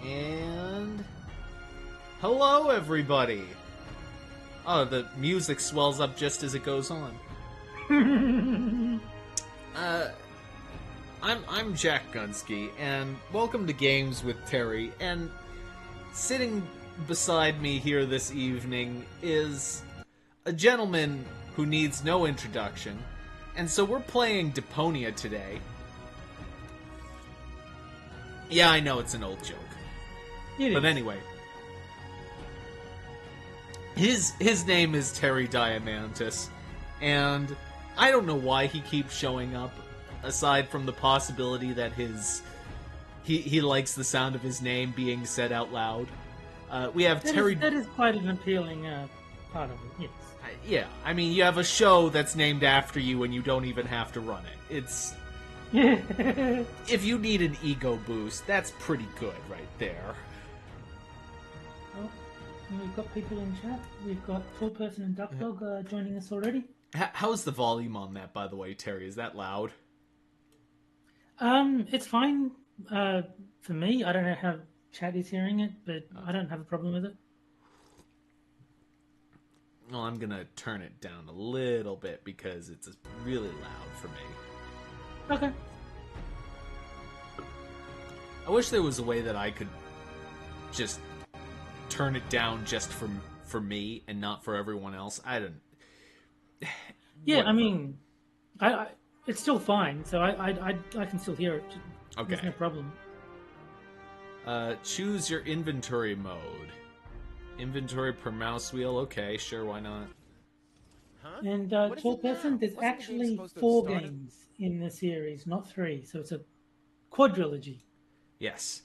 And hello, everybody. Oh, the music swells up just as it goes on. uh, I'm Jack Gunsky, and welcome to Games with Terry. And sitting beside me here this evening is a gentleman who needs no introduction, and so we're playing Deponia today. Yeah, I know it's an old joke. But anyway, his name is Terry Diamantis, and I don't know why he keeps showing up, aside from the possibility that he likes the sound of his name being said out loud. We have Terry. That is quite an appealing part of it. Yes. Yeah, I mean, you have a show that's named after you, and you don't even have to run it. It's. If you need an ego boost, that's pretty good right there. Oh, we've got people in chat. We've got Tall Person and Duck Dog joining us already. How's the volume on that, by the way, Terry? Is that loud? It's fine for me. I don't know how chat is hearing it, but I don't have a problem with it. Well, I'm gonna turn it down a little bit because it's really loud for me. Okay. I wish there was a way that I could just turn it down just for me and not for everyone else. I don't. Yeah, whatever. I mean, I it's still fine, so I can still hear it. Okay. There's no problem. Choose your inventory mode. Inventory per mouse wheel. Okay, sure, why not? Huh? And Tall Person, there's actually 4 games in the series, not 3, so it's a quadrilogy. Yes.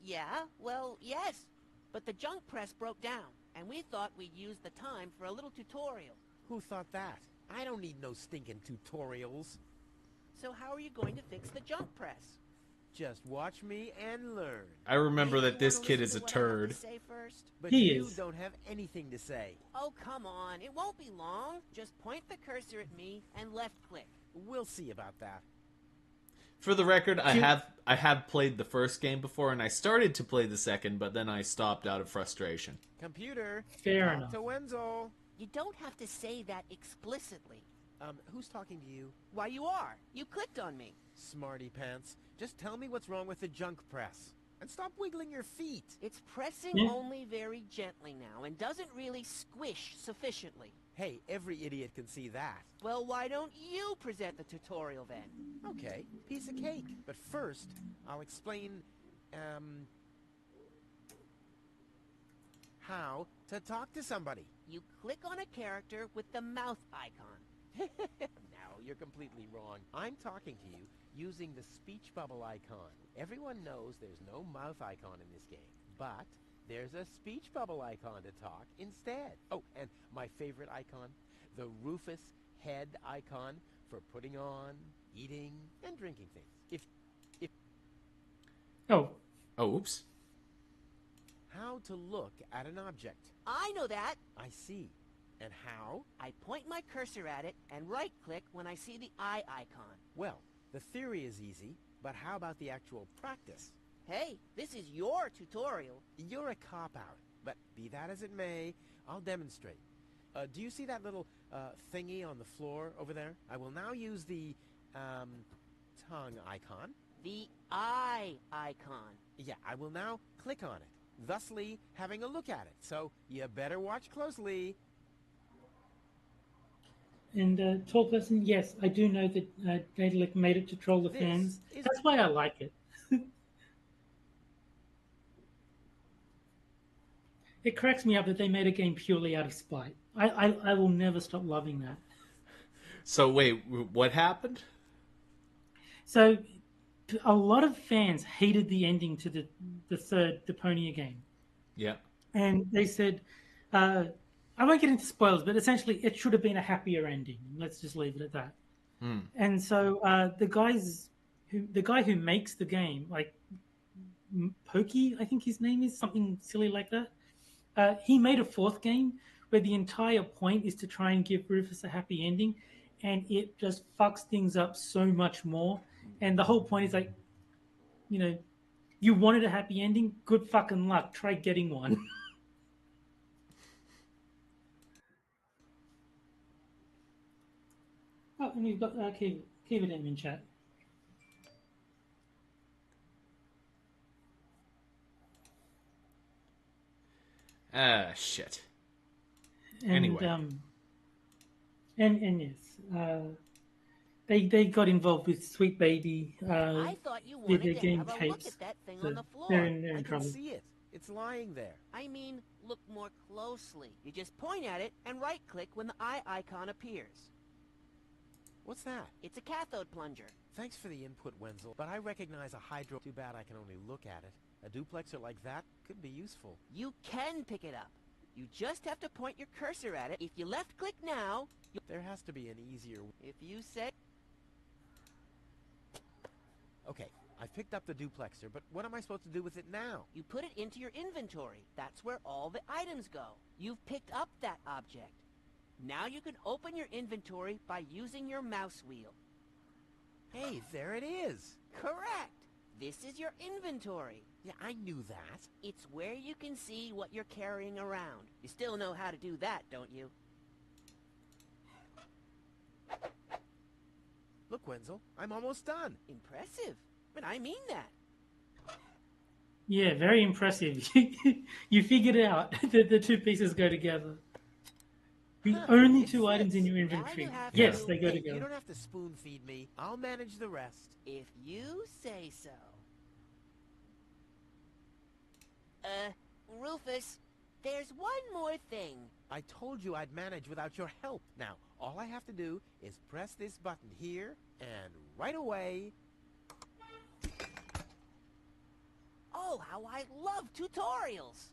Yeah, well, yes. But the junk press broke down, and we thought we'd use the time for a little tutorial. Who thought that? I don't need no stinking tutorials. So how are you going to fix the junk press? Just watch me and learn. I remember that this kid is a turd. But he you is. Don't have anything to say. Oh, come on. It won't be long. Just point the cursor at me and left click. We'll see about that. For the record, I have played the first game before, and I started to play the second, but then I stopped out of frustration. Computer, fair enough. To Wenzel. You don't have to say that explicitly. Who's talking to you? Why, you are. You clicked on me. Smarty pants. Just tell me what's wrong with the junk press. And stop wiggling your feet. It's pressing only very gently now, and doesn't really squish sufficiently. Hey, every idiot can see that. Well, why don't you present the tutorial then? Okay, piece of cake. But first, I'll explain, how to talk to somebody. You click on a character with the mouth icon. Now, you're completely wrong. I'm talking to you using the speech bubble icon. Everyone knows there's no mouth icon in this game, but there's a speech bubble icon to talk instead. Oh, and my favorite icon, the Rufus head icon for putting on, eating, and drinking things. If Oh, oops. How to look at an object. I know that. I see. And how? I point my cursor at it and right-click when I see the eye icon. Well, the theory is easy, but how about the actual practice? Hey, this is your tutorial. You're a cop-out, but be that as it may, I'll demonstrate. Do you see that little thingy on the floor over there? I will now use the tongue icon. The eye icon. Yeah, I will now click on it, thusly having a look at it. So you better watch closely. And Tall Person, yes, I do know that Daedalic made it to troll the fans. That's why I like it. It cracks me up that they made a game purely out of spite. I will never stop loving that. So wait, what happened? So a lot of fans hated the ending to the third Deponia game. Yeah. And they said, I won't get into spoilers, but essentially it should have been a happier ending. Let's just leave it at that. And so the guy who makes the game, like Pokey, I think his name is, something silly like that. He made a 4th game where the entire point is to try and give Rufus a happy ending, and it just fucks things up so much more. And the whole point is, like, you know, You wanted a happy ending? Good fucking luck. Try getting one. Oh, and we've got keep it in chat. Ah, shit. And, Anyway. And yes, they got involved with Sweet Baby. I thought you Their wanted to game have a look tapes. at that thing So on the they're floor. in I can trouble. see it. It's lying there. I mean, look more closely. You just point at it and right-click when the eye icon appears. What's that? It's a cathode plunger. Thanks for the input, Wenzel, but I recognize a hydro. Too bad I can only look at it. A duplexer like that could be useful. You can pick it up. You just have to point your cursor at it. If you left-click now, There has to be an easier... if you say... Okay, I've picked up the duplexer, but what am I supposed to do with it now? You put it into your inventory. That's where all the items go. You've picked up that object. Now you can open your inventory by using your mouse wheel. Hey, there it is! Correct! This is your inventory. Yeah, I knew that. It's where you can see what you're carrying around. You still know how to do that, don't you? Look, Wenzel, I'm almost done. Impressive. But I mean that. Yeah, very impressive. You figured it out that the two pieces go together. The Huh, only it two items in fits. your Now you inventory. have Yes, to- they go Hey, You together. don't have to spoon-feed me. I'll manage the rest. If you say so. Rufus, there's one more thing. I told you I'd manage without your help. Now, all I have to do is press this button here, and right away... Oh, how I love tutorials!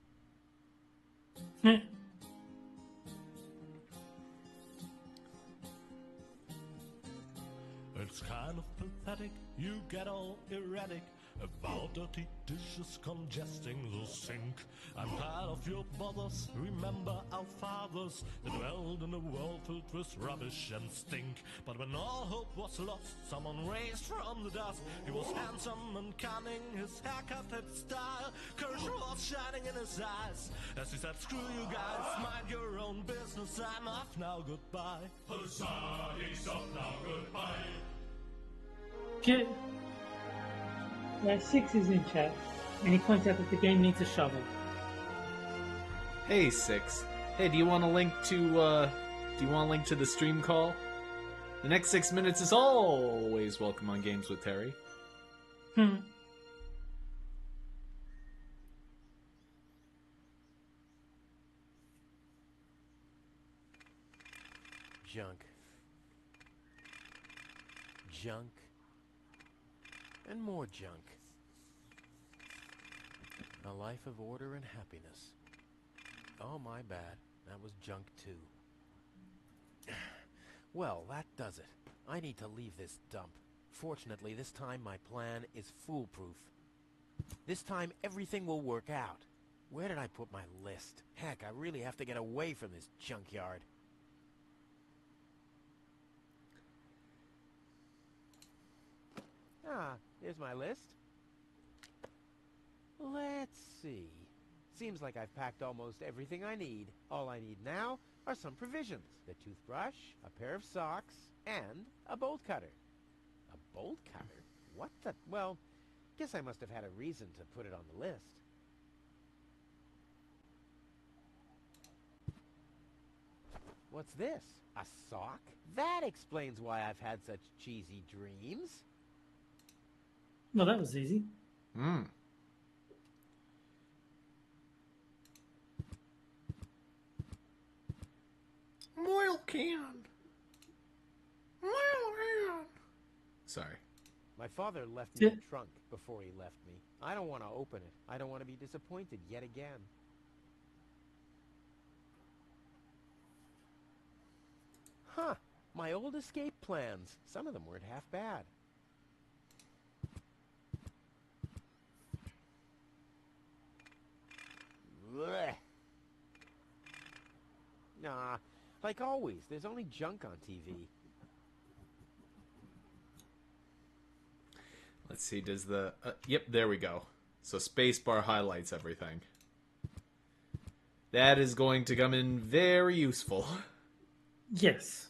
It's kind of pathetic, you get all erratic about dirty dishes congesting the sink. I'm tired of your bothers, remember our fathers that dwelled in a world filled with rubbish and stink. But when all hope was lost, someone raised from the dust. He was handsome and cunning, his haircut had style, courage was shining in his eyes as he said, screw you guys, mind your own business, I'm off now, goodbye. Huzzah, he's off now, goodbye. Okay. 6 is in chat, and he points out that the game needs a shovel. Hey, Six. Hey, do you want a link to the stream call? The next 6 minutes is always welcome on Games with Terry. Junk. Junk. And more junk. A life of order and happiness. Oh, my bad. That was junk too. Well, that does it. I need to leave this dump. Fortunately, this time my plan is foolproof. This time everything will work out. Where did I put my list? Heck, I really have to get away from this junkyard. Ah, here's my list. Let's see. Seems like I've packed almost everything I need. All I need now are some provisions. The toothbrush, a pair of socks, and a bolt cutter. A bolt cutter? What the... Well, guess I must have had a reason to put it on the list. What's this? A sock? That explains why I've had such cheesy dreams. Well, that was easy. Oil can. Oil can. Sorry. My father left me Yeah. the trunk before he left me. I don't want to open it. I don't want to be disappointed yet again. Huh. My old escape plans. Some of them weren't half bad. Blech. Nah, like always, there's only junk on TV. Let's see, does the... yep, there we go. So spacebar highlights everything. That is going to come in very useful. Yes.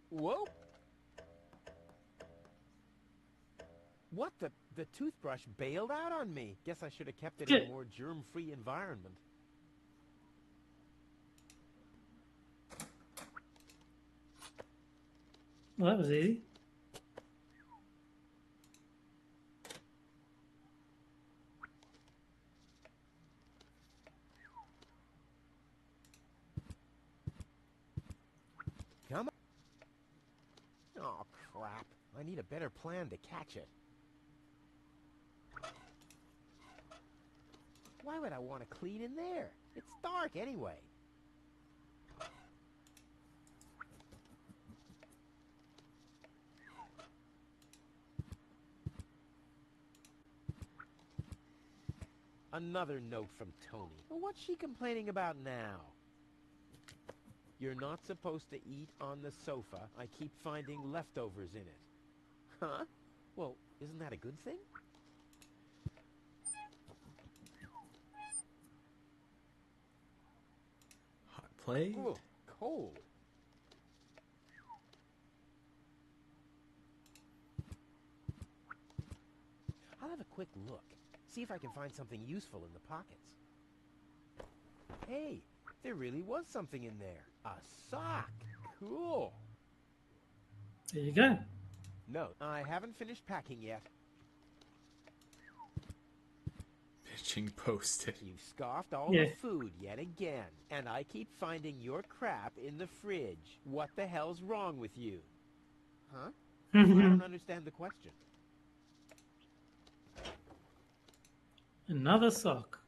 Whoa! What the? The toothbrush bailed out on me. Guess I should have kept it in a more germ-free environment. Well, that was easy. Come on. Oh, crap. I need a better plan to catch it. Why would I want to clean in there? It's dark anyway. Another note from Tony. What's she complaining about now? You're not supposed to eat on the sofa. I keep finding leftovers in it. Huh? Well, isn't that a good thing? Hot plate? Ooh, cold. I'll have a quick look. See if I can find something useful in the pockets. Hey, there really was something in there. A sock. Cool. There you go. No, I haven't finished packing yet. Pitching posted. You scoffed all Yeah. the food yet again, and I keep finding your crap in the fridge. What the hell's wrong with you? Huh? I don't understand the question. Another sock.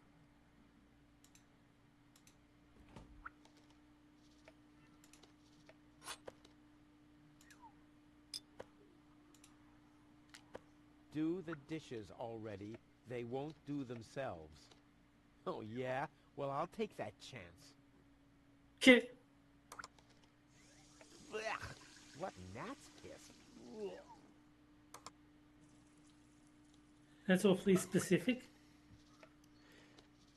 Do the dishes already. They won't do themselves. Oh, yeah? Well, I'll take that chance. Kit. Blech. What gnat's piss? Ugh. That's awfully specific.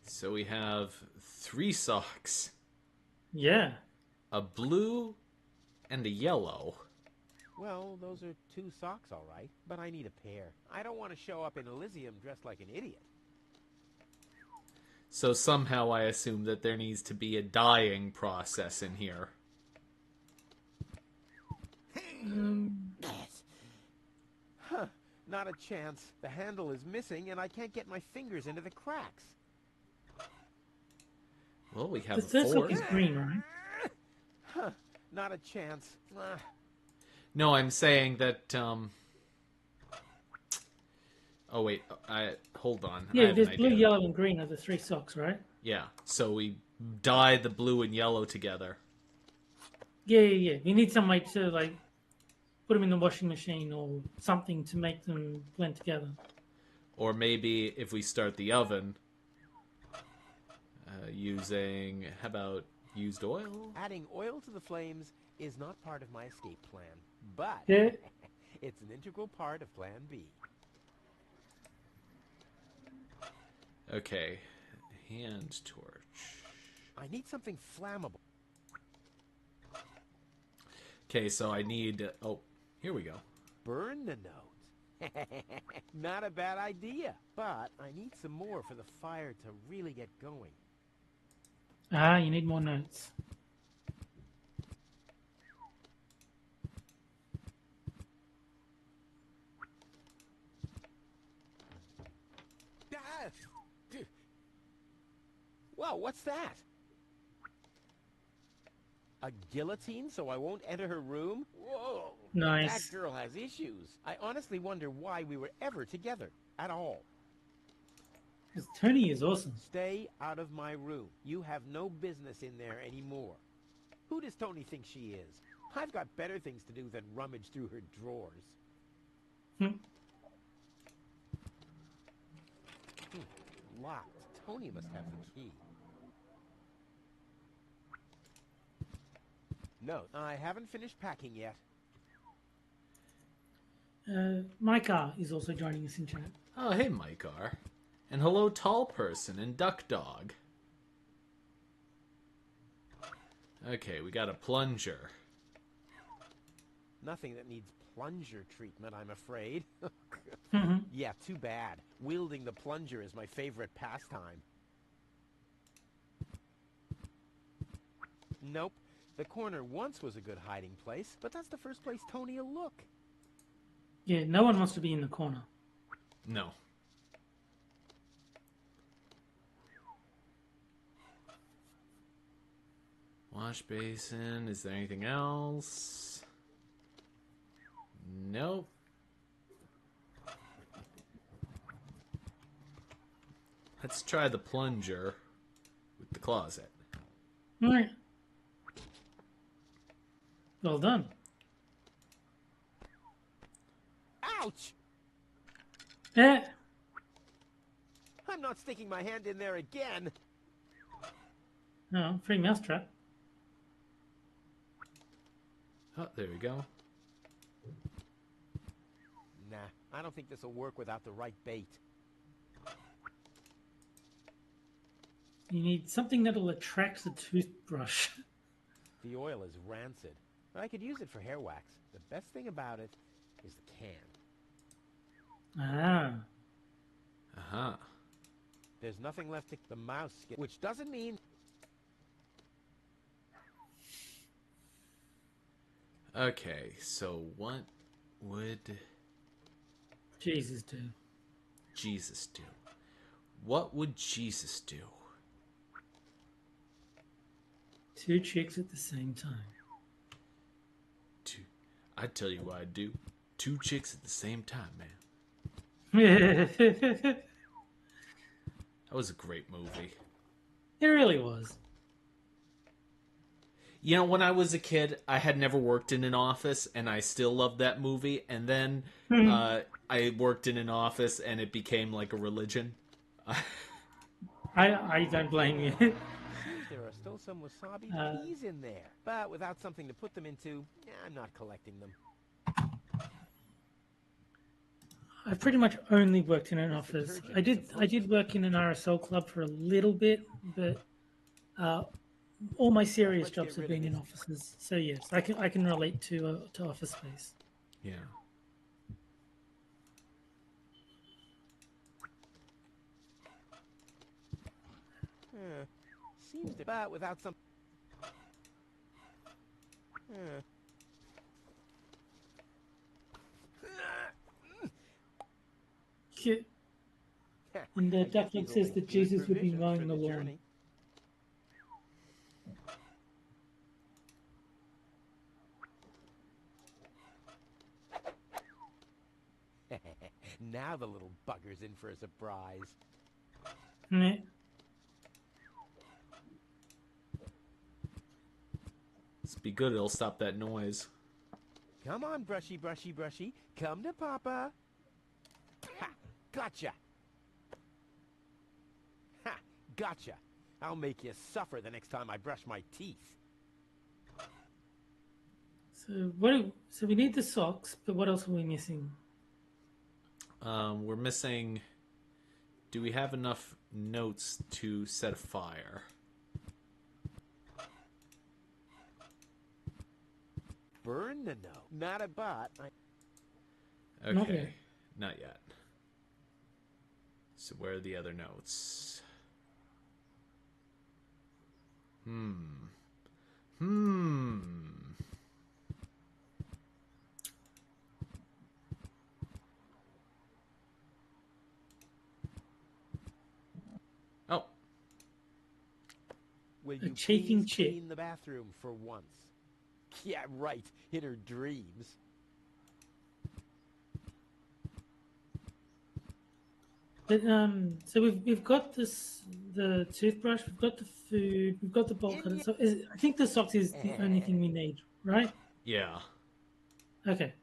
So we have 3 socks. Yeah. A blue and a yellow. Well, those are 2 socks, all right. But I need a pair. I don't want to show up in Elysium dressed like an idiot. So somehow I assume that there needs to be a dyeing process in here. Huh. Not a chance. The handle is missing, and I can't get my fingers into the cracks. Well, we have The a third sock fourth. is green, right? Huh. Not a chance. No, I'm saying that, Oh, wait. Hold on. I Yeah, have there's an blue, idea. yellow, and green are the 3 socks, right? Yeah, so we dye the blue and yellow together. Yeah. We need some way to, like, put them in the washing machine or something to make them blend together. Or maybe if we start the oven, using, how about used oil? Adding oil to the flames is not part of my escape plan, but Yeah. it's an integral part of Plan B. Okay, hand torch. I need something flammable. Okay, so I need, oh, here we go. Burn the note. Not a bad idea, but I need some more for the fire to really get going. Ah, you need more notes. Wow, what's that? A guillotine so I won't enter her room? Whoa! Nice. That girl has issues. I honestly wonder why we were ever together at all. Because Tony is awesome. Stay out of my room. You have no business in there anymore. Who does Tony think she is? I've got better things to do than rummage through her drawers. Locked. Tony must have the key. No, I haven't finished packing yet. My car is also joining us in chat. Oh, hey, Mykar. And hello, Tall Person and Duck Dog. Okay, we got a plunger. Nothing that needs plunger treatment, I'm afraid. Mm-hmm. Yeah, too bad. Wielding the plunger is my favorite pastime. Nope. The corner once was a good hiding place, but that's the first place Tony will look. Yeah, no one wants to be in the corner. No. Wash basin. Is there anything else? Nope. Let's try the plunger with the closet. All right. Well done. Ouch! Yeah. I'm not sticking my hand in there again. No, free mousetrap. Oh, there we go. Nah, I don't think this will work without the right bait. You need something that'll attract the toothbrush. The oil is rancid. I could use it for hair wax. The best thing about it is the can. Ah. Uh-huh. There's nothing left to the mouse skin, which doesn't mean... Okay, so what would Jesus do. Jesus do? What would Jesus do? Two chicks at the same time. I'd tell you what I'd do. 2 chicks at the same time, man. It That was a great movie. really was. You know, when I was a kid, I had never worked in an office, and I still loved that movie. And then I worked in an office, and it became like a religion. I don't blame you. Seems there are still some wasabi peas in there. But without something to put them into, I'm not collecting them. I've pretty much only worked in an office. I did work in an RSL club for a little bit, but all my serious Let's jobs get have rid of been in this. offices. So yes, I can relate to office space. Yeah. Seems to, but without some... Yeah. And I guess Duckling these will says make that good Jesus would be provisions mowing for the lawn. journey. Now the little bugger's in for a surprise. Meh. Let's be good, it'll stop that noise. Come on, brushy, brushy, brushy. Come to Papa. Ha! Gotcha! Ha! Gotcha! I'll make you suffer the next time I brush my teeth. So we need the socks, but what else are we missing? We're missing... Do we have enough notes to set a fire? Burn the note. Not a but. Okay. Not yet. Not yet. So where are the other notes? Oh, Will A you chafing please chick. clean the bathroom for once? Yeah, right. In her dreams. But so we've got the toothbrush, we've got the food, we've got the bolt cutter. So I think the socks is the only thing we need, right? yeah. Okay.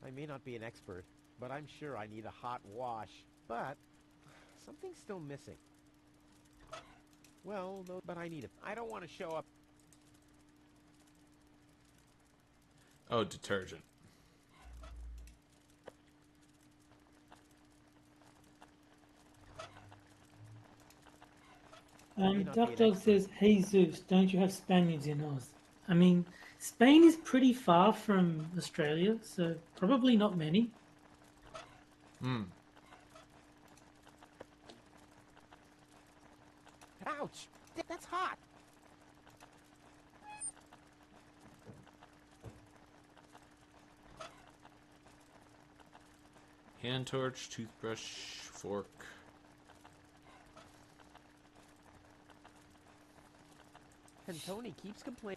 I may not be an expert, but I'm sure I need a hot wash. But something's still missing. Well, no, but I need it. I don't want to show up. Oh, detergent. Duck Dog says, "Hey Zeus, don't you have Spaniards in Oz?" I mean, Spain is pretty far from Australia, so probably not many. Ouch! That's hot! Hand torch, toothbrush, fork. And Tony keeps complaining.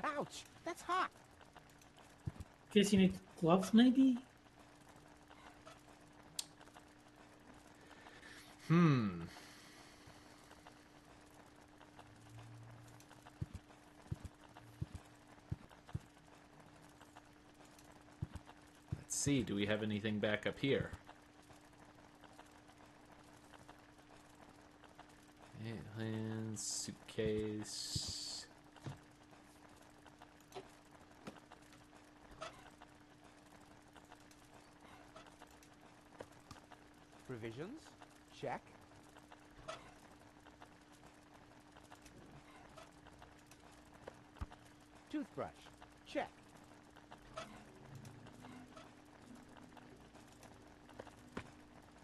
Ouch! That's hot! Guess you need gloves, maybe? Let's see, do we have anything back up here? Hands, suitcase. Provisions? Check. Toothbrush? Check.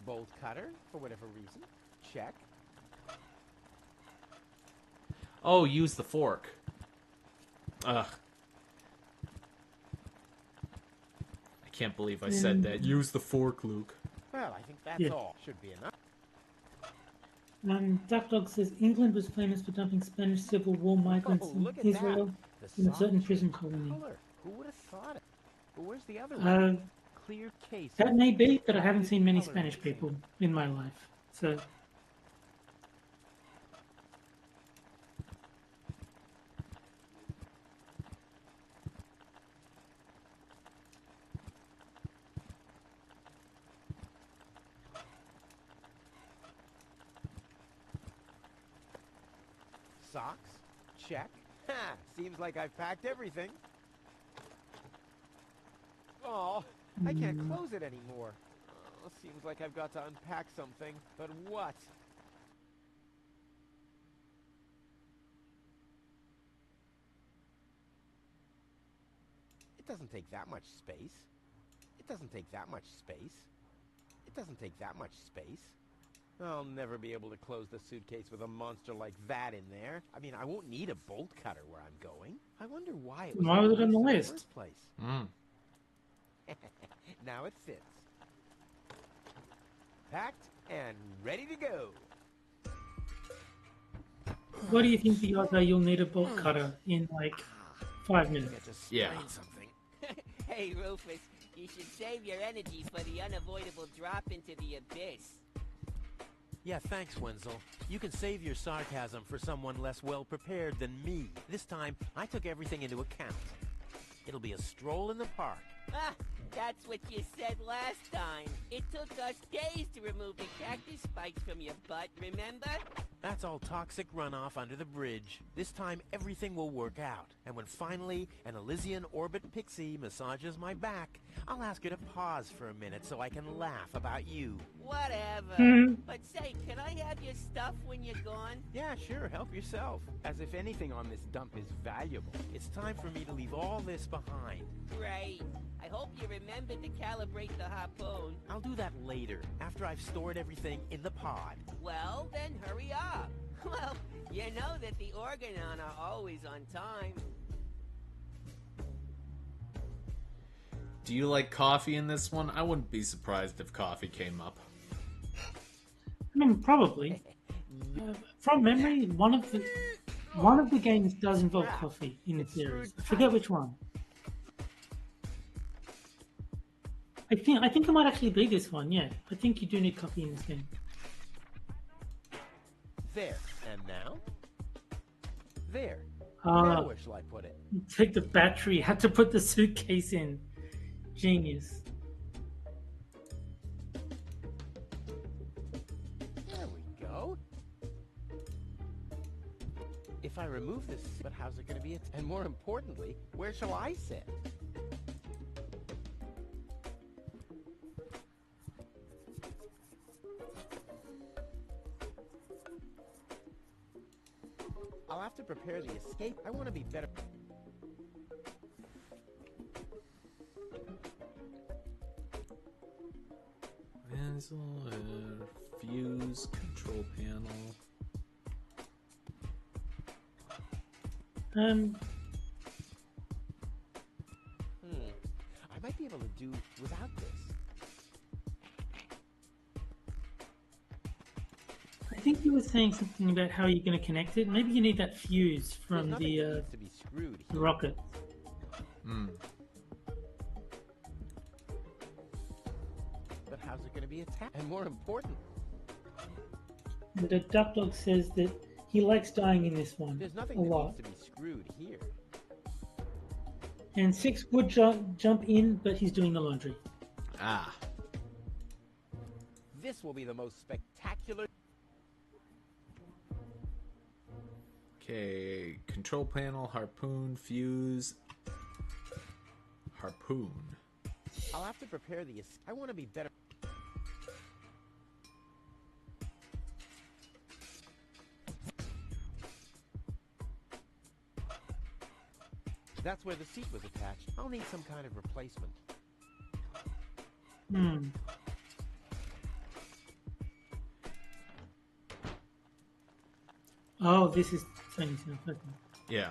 Bolt cutter, for whatever reason? Check. Oh, use the fork. Ugh. I can't believe I said that. Use the fork, Luke. Well, I think that's all. Should be enough. Duck Dog says England was famous for dumping Spanish Civil War migrants in look at Israel that. in a certain prison colony. Color. Who would have thought it? But where's the other one? Clear case. That may be, but I haven't seen many Spanish people in my life, so... Socks? Check. Ha! Seems like I've packed everything. Oh, I can't close it anymore. Oh, seems like I've got to unpack something. But what? It doesn't take that much space. It doesn't take that much space. It doesn't take that much space. I'll never be able to close the suitcase with a monster like that in there. I mean, I won't need a bolt cutter where I'm going. I wonder why it was Why was it on the in list? first place. Now it fits. Packed and ready to go. What do you think the odds are you'll need a bolt cutter in, like, 5 minutes? Just Yeah. sprained something. Hey, Rufus, you should save your energy for the unavoidable drop into the abyss. Yeah, thanks, Wenzel. You can save your sarcasm for someone less well-prepared than me. This time, I took everything into account. It'll be a stroll in the park. Ah, that's what you said last time. It took us days to remove the cactus spikes from your butt, remember? That's all toxic runoff under the bridge. This time, everything will work out. And when finally an Elysian orbit pixie massages my back, I'll ask her to pause for a minute so I can laugh about you. Whatever. But say, can I have your stuff when you're gone? Yeah, sure, help yourself. As if anything on this dump is valuable. It's time for me to leave all this behind. Great. I hope you remembered to calibrate the harpoon. I'll do that later, after I've stored everything in the pod. Well, then hurry up. Well, you know that the Organon are always on time. Do you like coffee in this one? I wouldn't be surprised if coffee came up. I mean, probably. From memory, one of the games does involve coffee in the series. I forget which one. I think it might actually be this one, yeah. I think you do need coffee in this game. There. And now? There. Ah. Now where shall I put it? Take the battery, had to put the suitcase in. Genius. If I remove this, but how's it going to be? And more importantly, where shall I sit? I'll have to prepare the escape. I want to be better. Mantle, fuse, control panel. I might be able to do without this. I think you were saying something about how you're going to connect it. Maybe you need that fuse from Nothing the needs to be screwed here. rocket. But how's it going to be attached? And more important, And the duck dog says that he likes dying in this one there's nothing a that lot. needs to be screwed here. And Six would jump in, but he's doing the laundry. Ah. This will be the most spectacular. Okay, control panel, harpoon, fuse, harpoon. I'll have to prepare the. I want to be better. That's where the seat was attached. I'll need some kind of replacement. Oh, this is Tony's now. Okay. Yeah.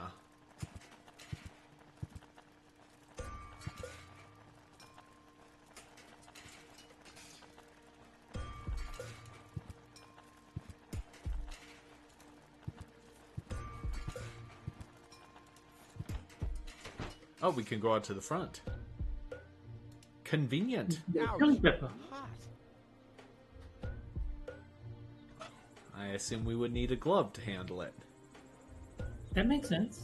Oh, we can go out to the front. Convenient. Yeah, chili pepper. Hot. I assume we would need a glove to handle it. That makes sense.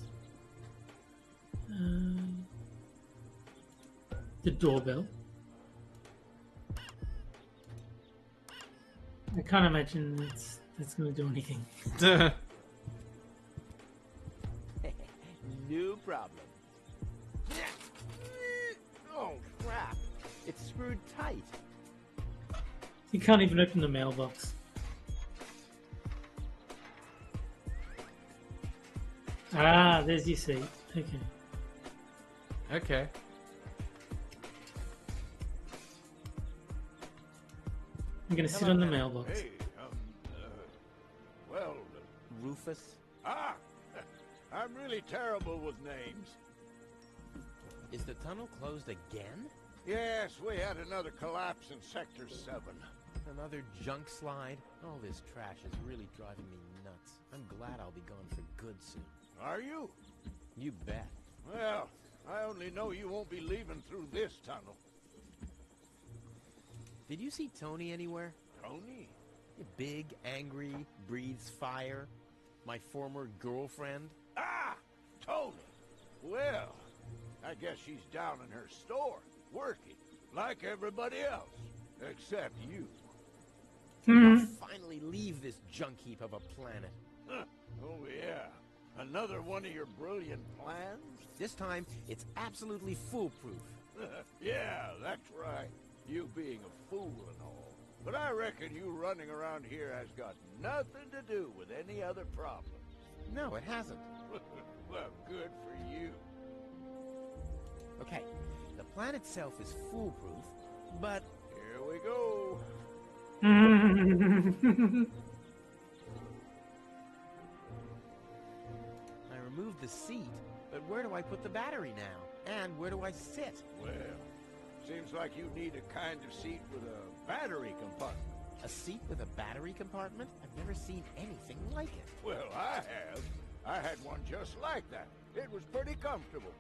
The doorbell. I can't imagine that's going to do anything. No problem. Oh, crap. It's screwed tight. You can't even open the mailbox. Ah, there's your seat. Okay. Okay. I'm going to sit on the mailbox. Hey, well, Rufus, I'm really terrible with names. is the tunnel closed again? Yes, we had another collapse in Sector 7. Another junk slide? All this trash is really driving me nuts. I'm glad I'll be gone for good soon. Are you? You bet. Well, I only know you won't be leaving through this tunnel. Did you see Tony anywhere? Tony? Big, angry, breathes fire. My former girlfriend. Ah! Tony! Well, I guess she's down in her store, working, like everybody else, except you. I'll finally leave this junk heap of a planet. Oh, yeah. Another one of your brilliant plans? This time, it's absolutely foolproof. Yeah, that's right. You being a fool and all. But I reckon you running around here has got nothing to do with any other problem. No, it hasn't. Well, good for you. Okay, the plan itself is foolproof, but Here we go. I removed the seat. But where do I put the battery now? And where do I sit? Well, seems like you need a kind of seat with a battery compartment. A seat with a battery compartment? I've never seen anything like it. Well, I have. I had one just like that. It was pretty comfortable.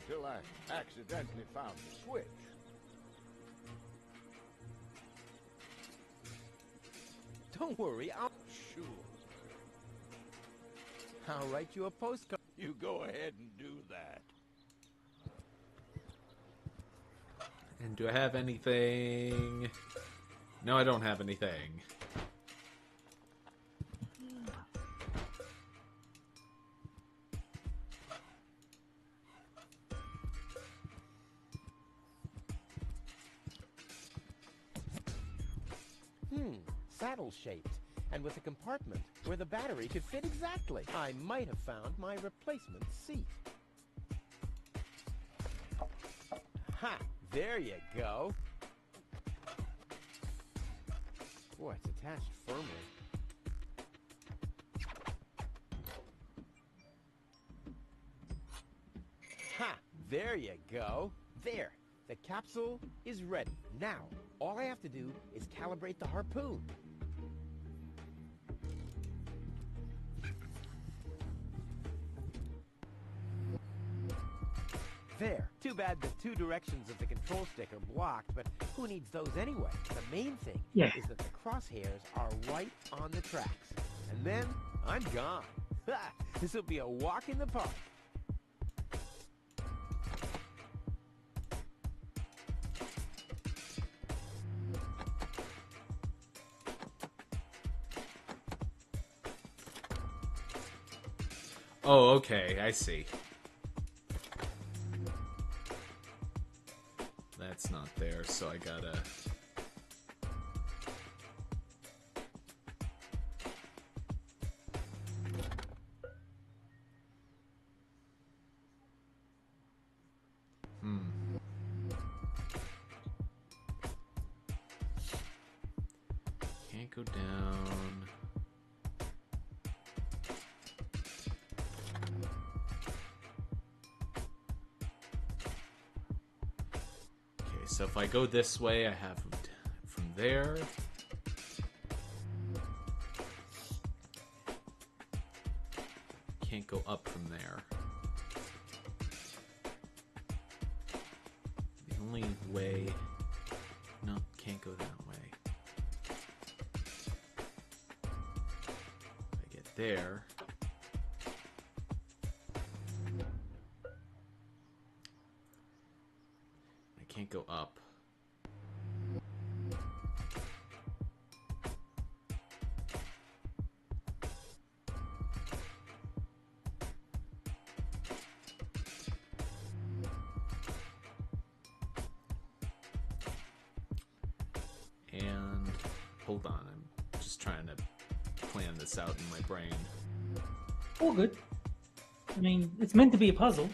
Until I accidentally found the switch. Don't worry, Sure. I'll write you a postcard. You go ahead and do that. And do I have anything? No, I don't have anything. Saddle-shaped, and with a compartment where the battery could fit exactly. I might have found my replacement seat. Ha! There you go. Boy, it's attached firmly. Ha! There you go. There. The capsule is ready. Now, all I have to do is calibrate the harpoon. There. Too bad the two directions of the control stick are blocked, but who needs those anyway? The main thing is that the crosshairs are right on the tracks. And then, I'm gone. Ha! This will be a walk in the park. Oh, okay, I see. That's not there, so I gotta... Can't go down... So if I go this way, I have from there. Can't go up from there. The only way... No, can't go that way. If I get there... Can't go up. And hold on, I'm just trying to plan this out in my brain. All good. I mean, it's meant to be a puzzle.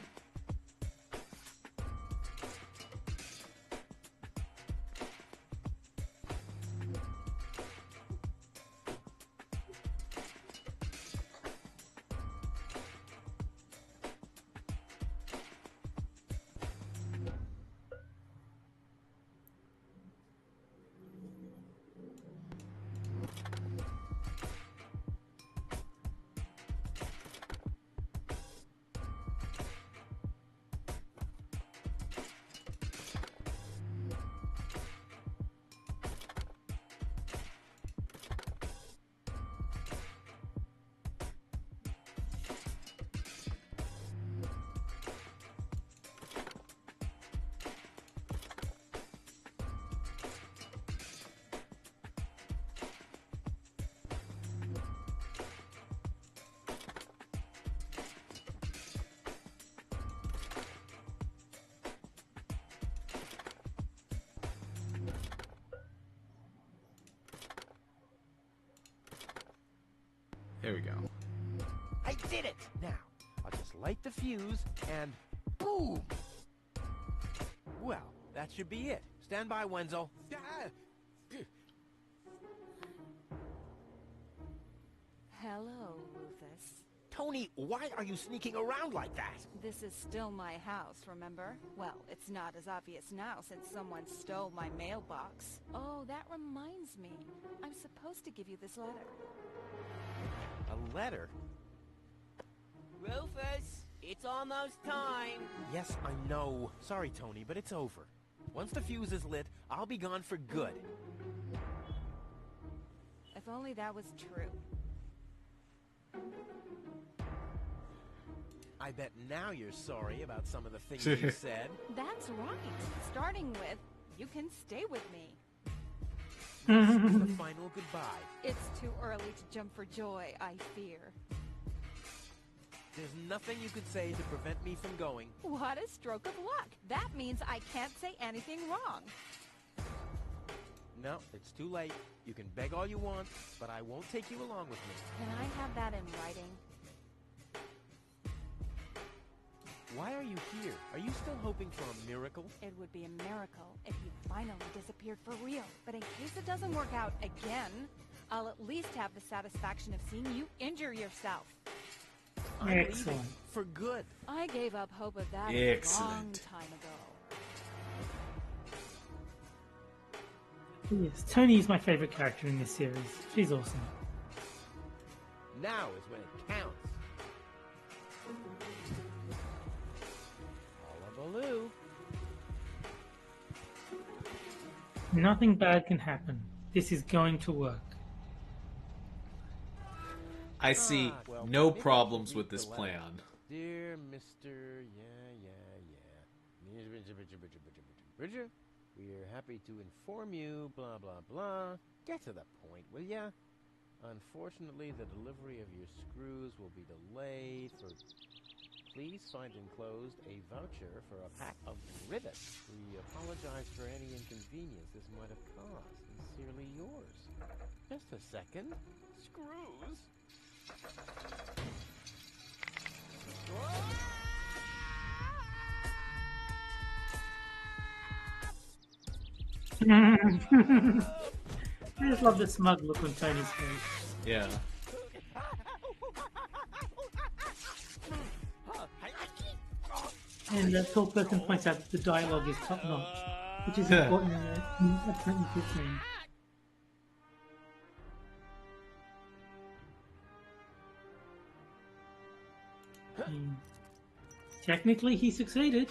There we go. I did it! Now, I'll just light the fuse and boom! Well, that should be it. Stand by, Wenzel. Hello, Rufus. Tony, why are you sneaking around like that? This is still my house, remember? Well, it's not as obvious now since someone stole my mailbox. Oh, that reminds me. I'm supposed to give you this letter. A letter? Rufus, it's almost time. Yes, I know. Sorry, Tony, but it's over. Once the fuse is lit, I'll be gone for good. If only that was true. I bet now you're sorry about some of the things you said. That's right. Starting with, you can stay with me. This is the final goodbye. It's too early to jump for joy, I fear. There's nothing you could say to prevent me from going. What a stroke of luck. That means I can't say anything wrong. No, it's too late. You can beg all you want, but I won't take you along with me. Can I have that in writing? Why are you here? Are you still hoping for a miracle? It would be a miracle if you finally disappeared for real. But in case it doesn't work out again, I'll at least have the satisfaction of seeing you injure yourself. I'm Excellent. leaving for good. I gave up hope of that Excellent. a long time ago. Yes, Tony is my favorite character in this series. She's awesome. Now is when it counts. Hullabaloo. Nothing bad can happen. This is going to work. I see Well, no maybe I problems should with read this the letter. plan. Dear Mr. Bridger, we are happy to inform you, blah, blah, blah. Get to the point, will ya? Unfortunately, the delivery of your screws will be delayed for... Please find enclosed a voucher for a pack of rivets. We apologize for any inconvenience this might have caused. Sincerely yours. Just a second. Screws? I just love the smug look on Tony's face. Yeah. And the tall person points out that the dialogue is top notch, which is important in a Clinton scene. Technically, he succeeded.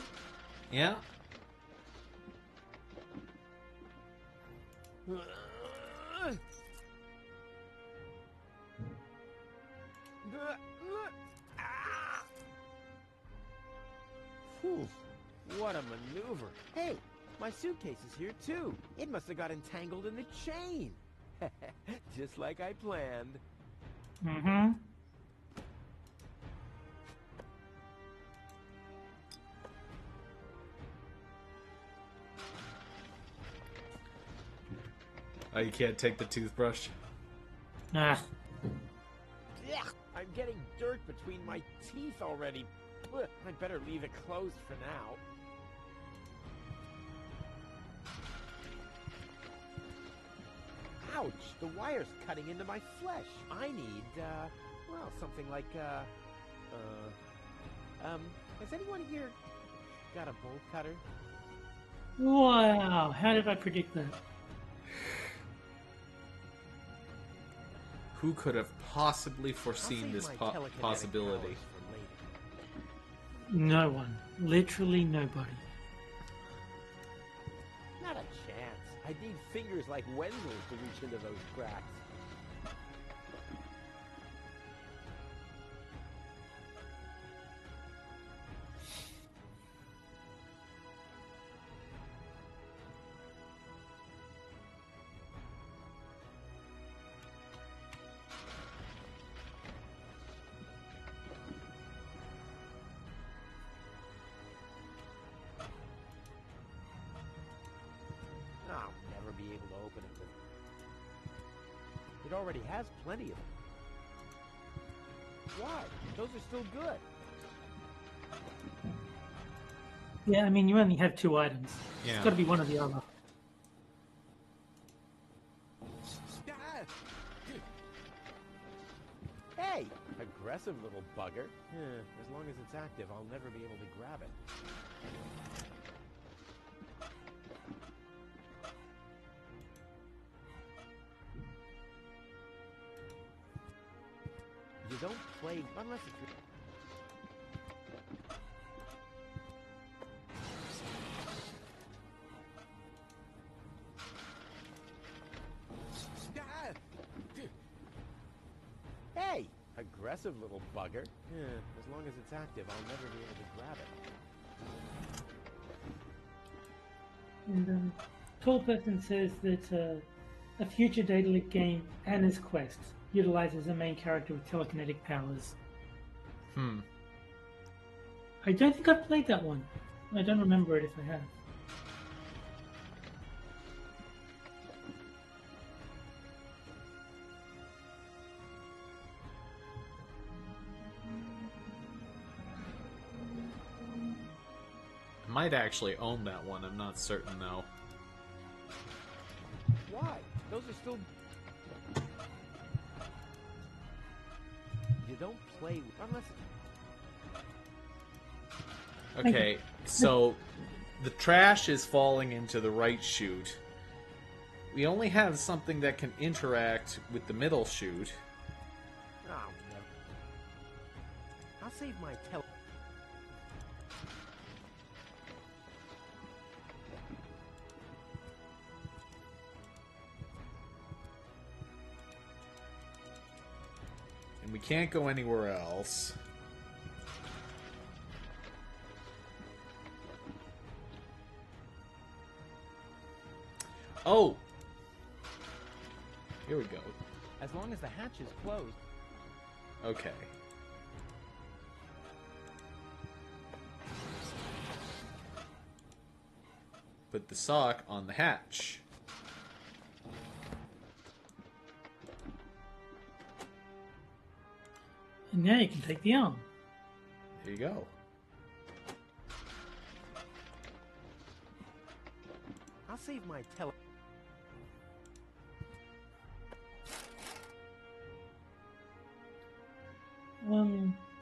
Yeah. Whew, what a maneuver. Hey, my suitcase is here too. It must have got entangled in the chain. Just like I planned. Mm-hmm. Oh, you can't take the toothbrush? Ah, Ugh, I'm getting dirt between my teeth already. Ugh, I'd better leave it closed for now. Ouch! The wire's cutting into my flesh. I need, well, something like, has anyone here got a bolt cutter? wow! How did I predict that? Who could have possibly I'll foreseen save this my telekinetic possibility? powers for later. No one. Literally nobody. Not a chance. I'd need fingers like Wenzel's to reach into those cracks. I'll never be able to open it with... It already has plenty of them. Why? Those are still good. Yeah, I mean, you only have two items. Yeah. It's got to be one or the other. Hey! Aggressive little bugger. As long as it's active, I'll never be able to grab it. You don't play unless it's... Hey! Aggressive little bugger. As long as it's active, I'll never be able to grab it. And tall person says that a future Daedalic game, Anna's Quest, utilizes a main character with telekinetic powers. I don't think I've played that one. I don't remember it if I have. might actually own that one. I'm not certain, though. Why? Those are still... You don't play unless... Okay, so the trash is falling into the right chute. We only have something that can interact with the middle chute. Oh, no. I'll save my And we can't go anywhere else. Oh! Here we go. As long as the hatch is closed. Okay. Put the sock on the hatch. And now you can take the arm. There you go. I'll save my tele...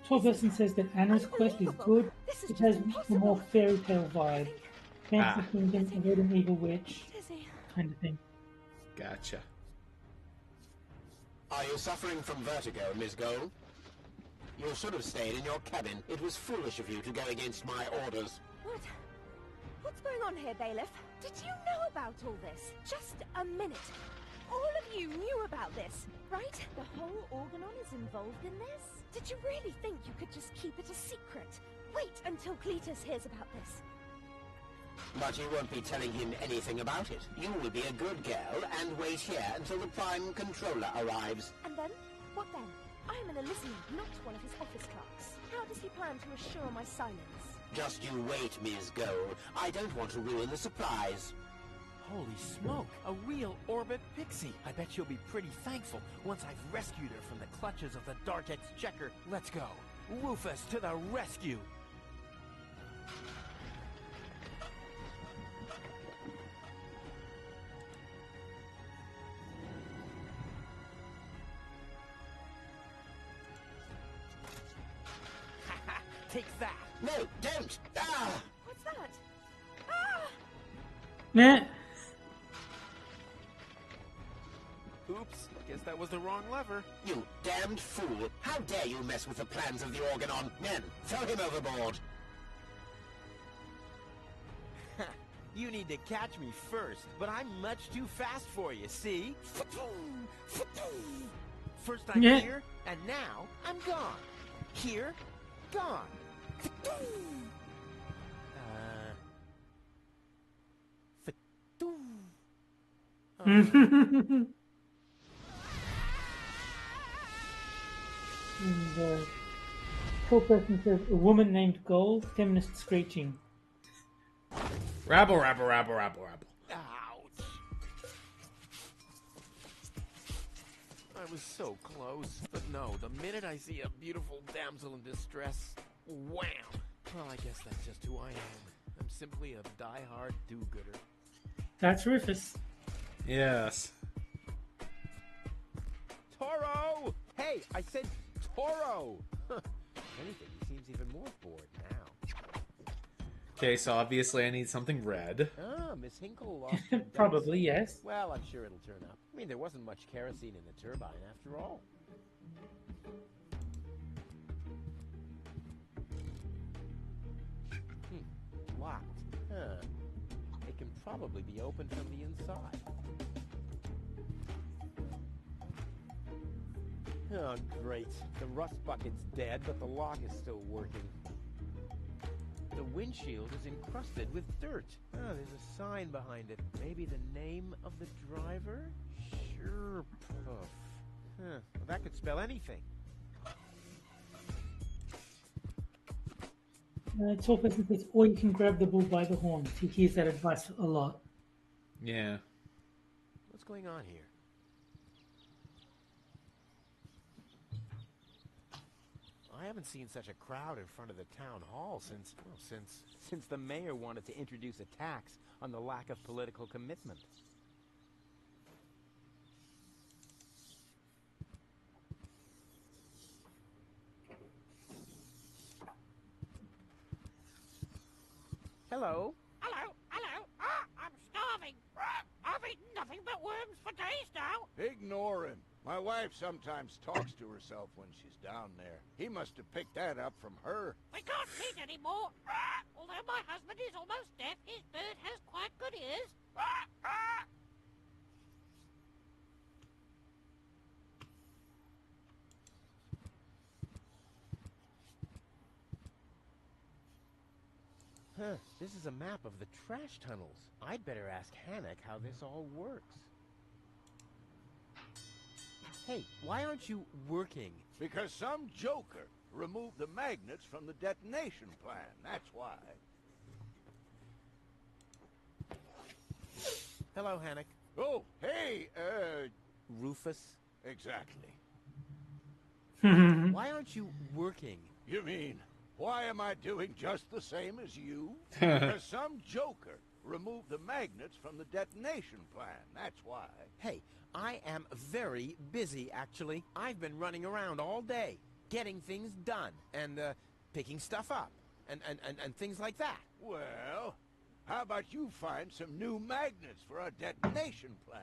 Tall Person says that Anna's quest is good. It has a more fairy tale vibe. Fantasy Kingdom, avoiding evil witch, kind of thing. Gotcha. Are you suffering from vertigo, Miss Gold? You should have stayed in your cabin. It was foolish of you to go against my orders. What? What's going on here, Bailiff? Did you know about all this? Just a minute. All of you knew about this, right? The whole Organon is involved in this? Did you really think you could just keep it a secret? Wait until Cletus hears about this. But you won't be telling him anything about it. You will be a good girl and wait here until the Prime Controller arrives. And then? What then? I am an Elysian, not one of his office clerks. How does he plan to assure my silence? Just you wait, Ms. Gold. I don't want to ruin the surprise. Holy smoke! A real orbit pixie! I bet she'll be pretty thankful once I've rescued her from the clutches of the Dark Exchequer. Let's go! Rufus to the rescue! Take that! No, don't! Ah! What's that? Ah! Nah. Oops, guess that was the wrong lever. You damned fool! How dare you mess with the plans of the Organon? Men, throw him overboard! You need to catch me first, but I'm much too fast for you, see? First I'm Yeah. here, and now I'm gone. Here, gone. And, Tall Person says, a woman named Gold, feminist screeching. Rabble, rabble, rabble, rabble, rabble. Ouch. I was so close, but no, the minute I see a beautiful damsel in distress, wham! Well, I guess that's just who I am. I'm simply a die-hard do-gooder. That's Rufus. Yes. Toro! Hey, I said Toro! If anything, he seems even more bored now. Okay, so obviously I need something red. Ah, Miss Hinkle lost her Probably, dice. yes. Well, I'm sure it'll turn up. I mean, there wasn't much kerosene in the turbine after all. Locked. Huh. It can probably be opened from the inside. Oh, great. The rust bucket's dead, but the lock is still working. The windshield is encrusted with dirt. Oh, there's a sign behind it. Maybe the name of the driver? Sure, Puff. Huh. Well, that could spell anything. Tall Person says, or you can grab the bull by the horns. He hears that advice a lot. Yeah. What's going on here? I haven't seen such a crowd in front of the town hall since the mayor wanted to introduce a tax on the lack of political commitment. Hello. Hello, hello. I'm starving. I've eaten nothing but worms for days now. Ignore him. My wife sometimes talks to herself when she's down there. He must have picked that up from her. We can't meet anymore. Although my husband is almost deaf, his bird has quite good ears. Huh, this is a map of the trash tunnels. I'd better ask Hannock how this all works. Hey, why aren't you working? Because some joker removed the magnets from the detonation plan, that's why. Hello, Hannock. Oh, hey, Rufus? exactly. Why aren't you working? You mean, why am I doing just the same as you? Because some joker removed the magnets from the detonation plan, that's why. Hey, I am very busy, actually. I've been running around all day, getting things done, and, picking stuff up, and things like that. Well, how about you find some new magnets for our detonation plan?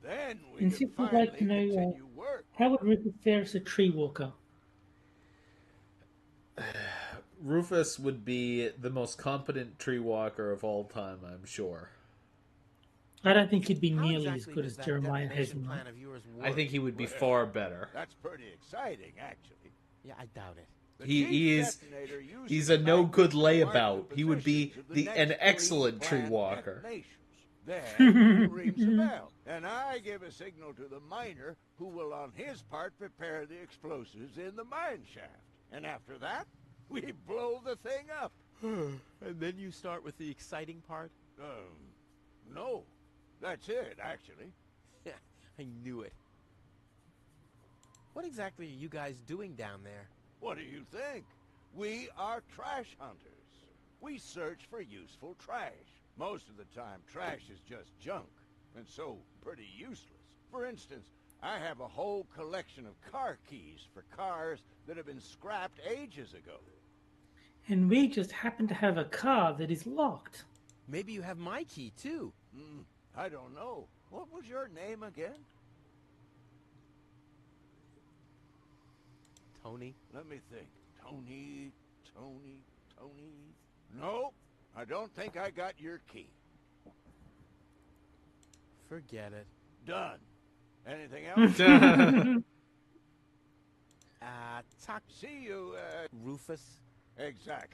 Then we And can Sip would finally like to know continue work. how would Rupert fare as a tree walker? Rufus would be the most competent tree walker of all time, I'm sure. I don't think he'd be How nearly exactly as good does as that Jeremiah detonation Hazelnut. plan of yours work? I think he would be Well, far better. That's pretty exciting, actually. Yeah, I doubt it. The He chief is detonator uses he's a no good magnets to mark layabout. the He would be positions of the an next excellent tree pre-planned walker. detonations. Then he rings a bell, and I give a signal to the miner who will on his part prepare the explosives in the mine shaft. And after that, we blow the thing up. And then you start with the exciting part? No. That's it, actually. I knew it. What exactly are you guys doing down there? What do you think? We are trash hunters. We search for useful trash. Most of the time, trash is just junk, and so pretty useless. For instance, I have a whole collection of car keys for cars that have been scrapped ages ago. And we just happen to have a car that is locked. Maybe you have my key, too. I don't know. What was your name again? Tony? Let me think. Tony. Nope. I don't think I got your key. Forget it. Done. Anything else? Talk. See you, Rufus? Exact.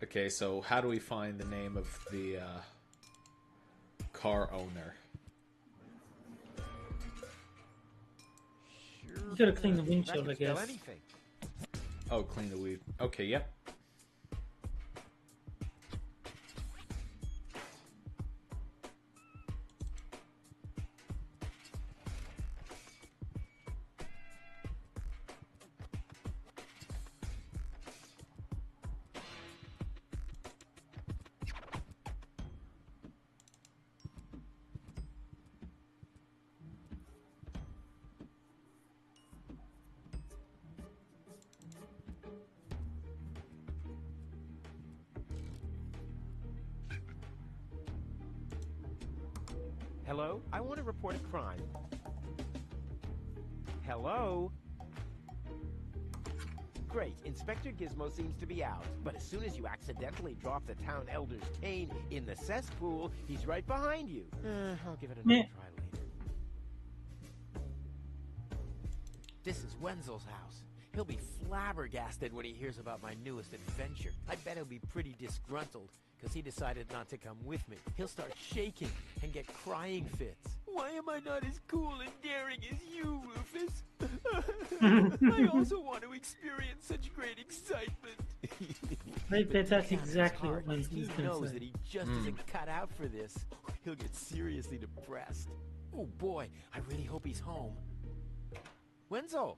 Okay, so how do we find the name of the car owner? You gotta clean the windshield, I guess. Anything. Oh, clean the weed. Okay, yep. Hello? I want to report a crime. Hello? Great. Inspector Gizmo seems to be out. But as soon as you accidentally drop the town elder's cane in the cesspool, he's right behind you. I'll give it another try later. This is Wenzel's house. He'll be flabbergasted when he hears about my newest adventure. I bet he'll be pretty disgruntled, because he decided not to come with me. He'll start shaking and get crying fits. Why am I not as cool and daring as you, Rufus? I also want to experience such great excitement. I bet that's exactly what Wenzel's He going knows to that say. he just isn't cut out for this. He'll get seriously depressed. Oh boy, I really hope he's home. Wenzel!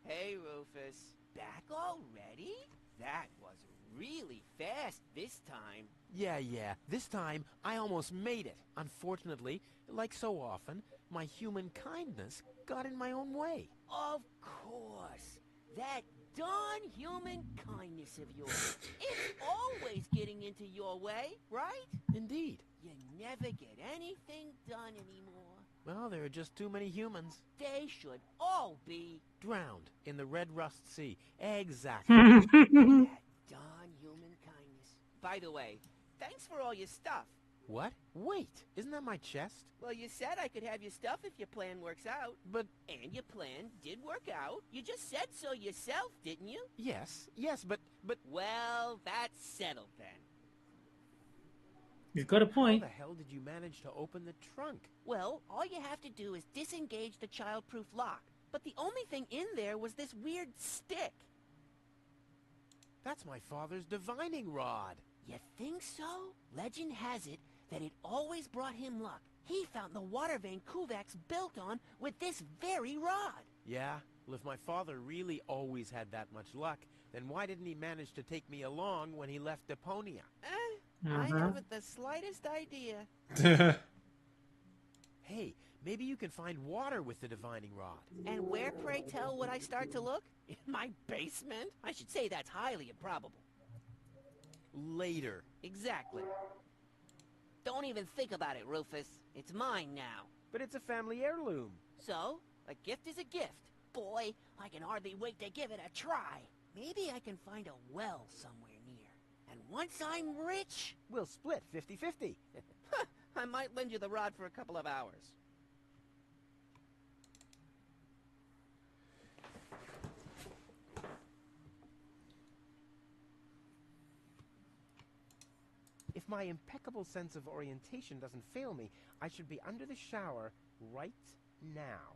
Hey, Rufus. Back already? That was really fast this time. Yeah. This time, I almost made it. Unfortunately, like so often, my human kindness got in my own way. Of course. That darn human kindness of yours. It's always getting into your way, right? Indeed. You never get anything done anymore. Well, there are just too many humans. They should all be Drowned in the Red Rust Sea. Exactly. that darn human kindness. By the way, thanks for all your stuff. What? Wait, isn't that my chest? Well, you said I could have your stuff if your plan works out. But... And your plan did work out. You just said so yourself, didn't you? Yes, but... Well, that's settled then. You've got a How point. the hell did you manage to open the trunk? Well, all you have to do is disengage the child-proof lock. But the only thing in there was this weird stick. That's my father's divining rod. You think so? Legend has it that it always brought him luck. He found the water vein Kuvak's built on with this very rod. Yeah? Well, if my father really always had that much luck, then why didn't he manage to take me along when he left Deponia? I haven't the slightest idea. Hey, maybe you can find water with the divining rod. And where, pray tell, would I start to look? In my basement? I should say that's highly improbable. Later. Exactly. Don't even think about it, Rufus. It's mine now. But it's a family heirloom. So, a gift is a gift. Boy, I can hardly wait to give it a try. Maybe I can find a well somewhere near. And once I'm rich, We'll split 50-50. I might lend you the rod for a couple of hours. If my impeccable sense of orientation doesn't fail me, I should be under the shower right now.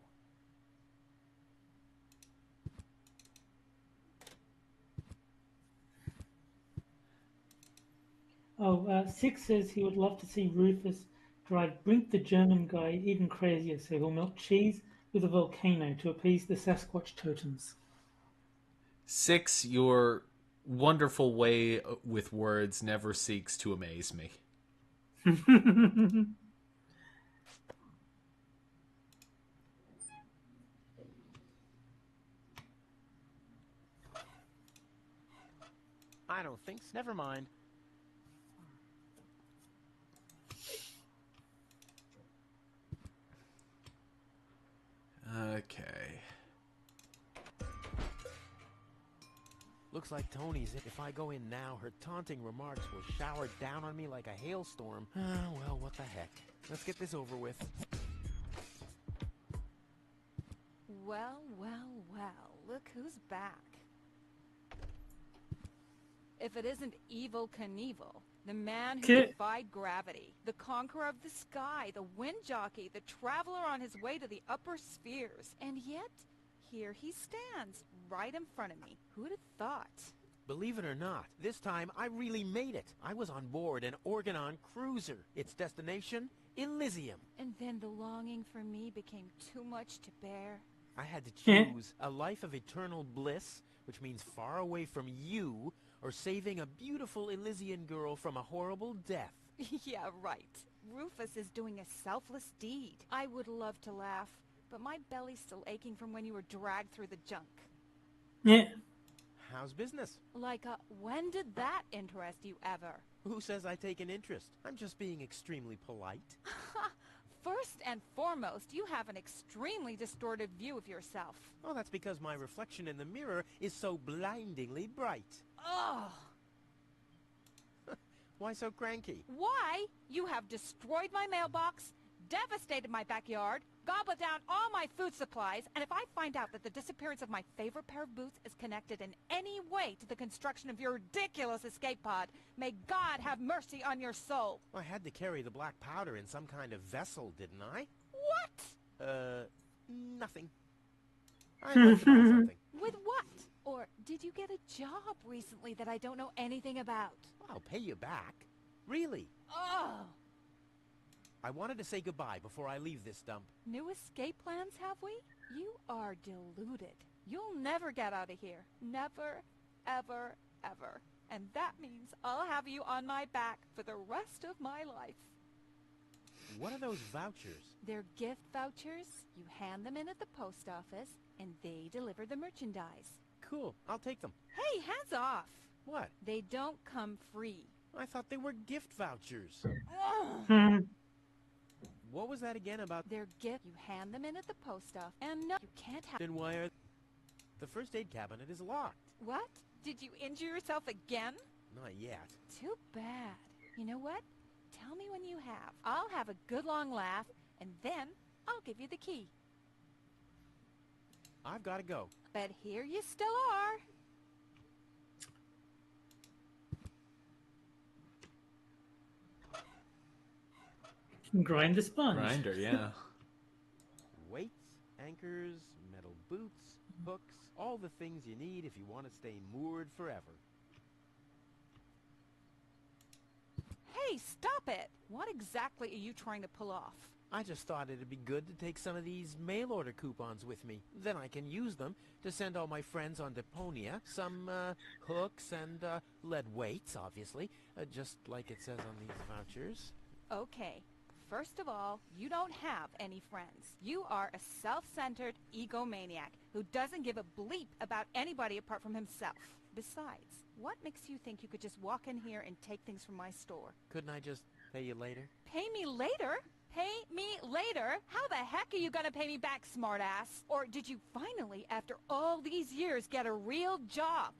Six says he would love to see Rufus drive Brink the German guy even crazier, so he'll melt cheese with a volcano to appease the Sasquatch totems. 6, your wonderful way with words never seeks to amaze me. I don't think so. Never mind. Okay. Looks like Tony's in. If I go in now, her taunting remarks will shower down on me like a hailstorm. Well, what the heck. Let's get this over with. Well, look who's back. If it isn't Evil Knievel, the man who defied gravity, the conqueror of the sky, the wind jockey, the traveler on his way to the upper spheres. And yet, here he stands, right in front of me. Who'd have thought? Believe it or not, this time I really made it. I was on board an Organon cruiser. Its destination, Elysium. And then the longing for me became too much to bear. I had to choose a life of eternal bliss, which means far away from you, or saving a beautiful Elysian girl from a horrible death. Yeah, right. Rufus is doing a selfless deed. I would love to laugh, but my belly's still aching from when you were dragged through the junk. Yeah. How's business? Like, when did that interest you ever? Who says I take an interest? I'm just being extremely polite. First and foremost, you have an extremely distorted view of yourself. Oh, that's because my reflection in the mirror is so blindingly bright. Ugh! Why so cranky? Why? You have destroyed my mailbox, devastated my backyard, gobbled down all my food supplies, and if I find out that the disappearance of my favorite pair of boots is connected in any way to the construction of your ridiculous escape pod, may God have mercy on your soul. I had to carry the black powder in some kind of vessel, didn't I? What? Nothing. I'd like to buy something. With what? Or did you get a job recently that I don't know anything about? I'll pay you back. Really. Oh! I wanted to say goodbye before I leave this dump. New escape plans, have we? You are deluded. You'll never get out of here. Never, ever, ever. And that means I'll have you on my back for the rest of my life. What are those vouchers? They're gift vouchers. You hand them in at the post office, and they deliver the merchandise. Cool, I'll take them. Hey, hands off! What? They don't come free. I thought they were gift vouchers. Hmm. What was that again about? They're gift. You hand them in at the post office, and no, you can't have... Then why are... The first aid cabinet is locked. What? Did you injure yourself again? Not yet. Too bad. You know what? Tell me when you have. I'll have a good long laugh, and then I'll give you the key. I've got to go. But here you still are. Grind the sponge. Grinder, yeah. Weights, anchors, metal boots, hooks, all the things you need if you want to stay moored forever. Hey, stop it! What exactly are you trying to pull off? I just thought it'd be good to take some of these mail order coupons with me. Then I can use them to send all my friends on Deponia some hooks and lead weights, obviously, just like it says on these vouchers. Okay. First of all, you don't have any friends. You are a self-centered egomaniac who doesn't give a bleep about anybody apart from himself. Besides, what makes you think you could just walk in here and take things from my store? Couldn't I just pay you later? Pay me later? Pay me later? How the heck are you gonna pay me back, smartass? Or did you finally, after all these years, get a real job?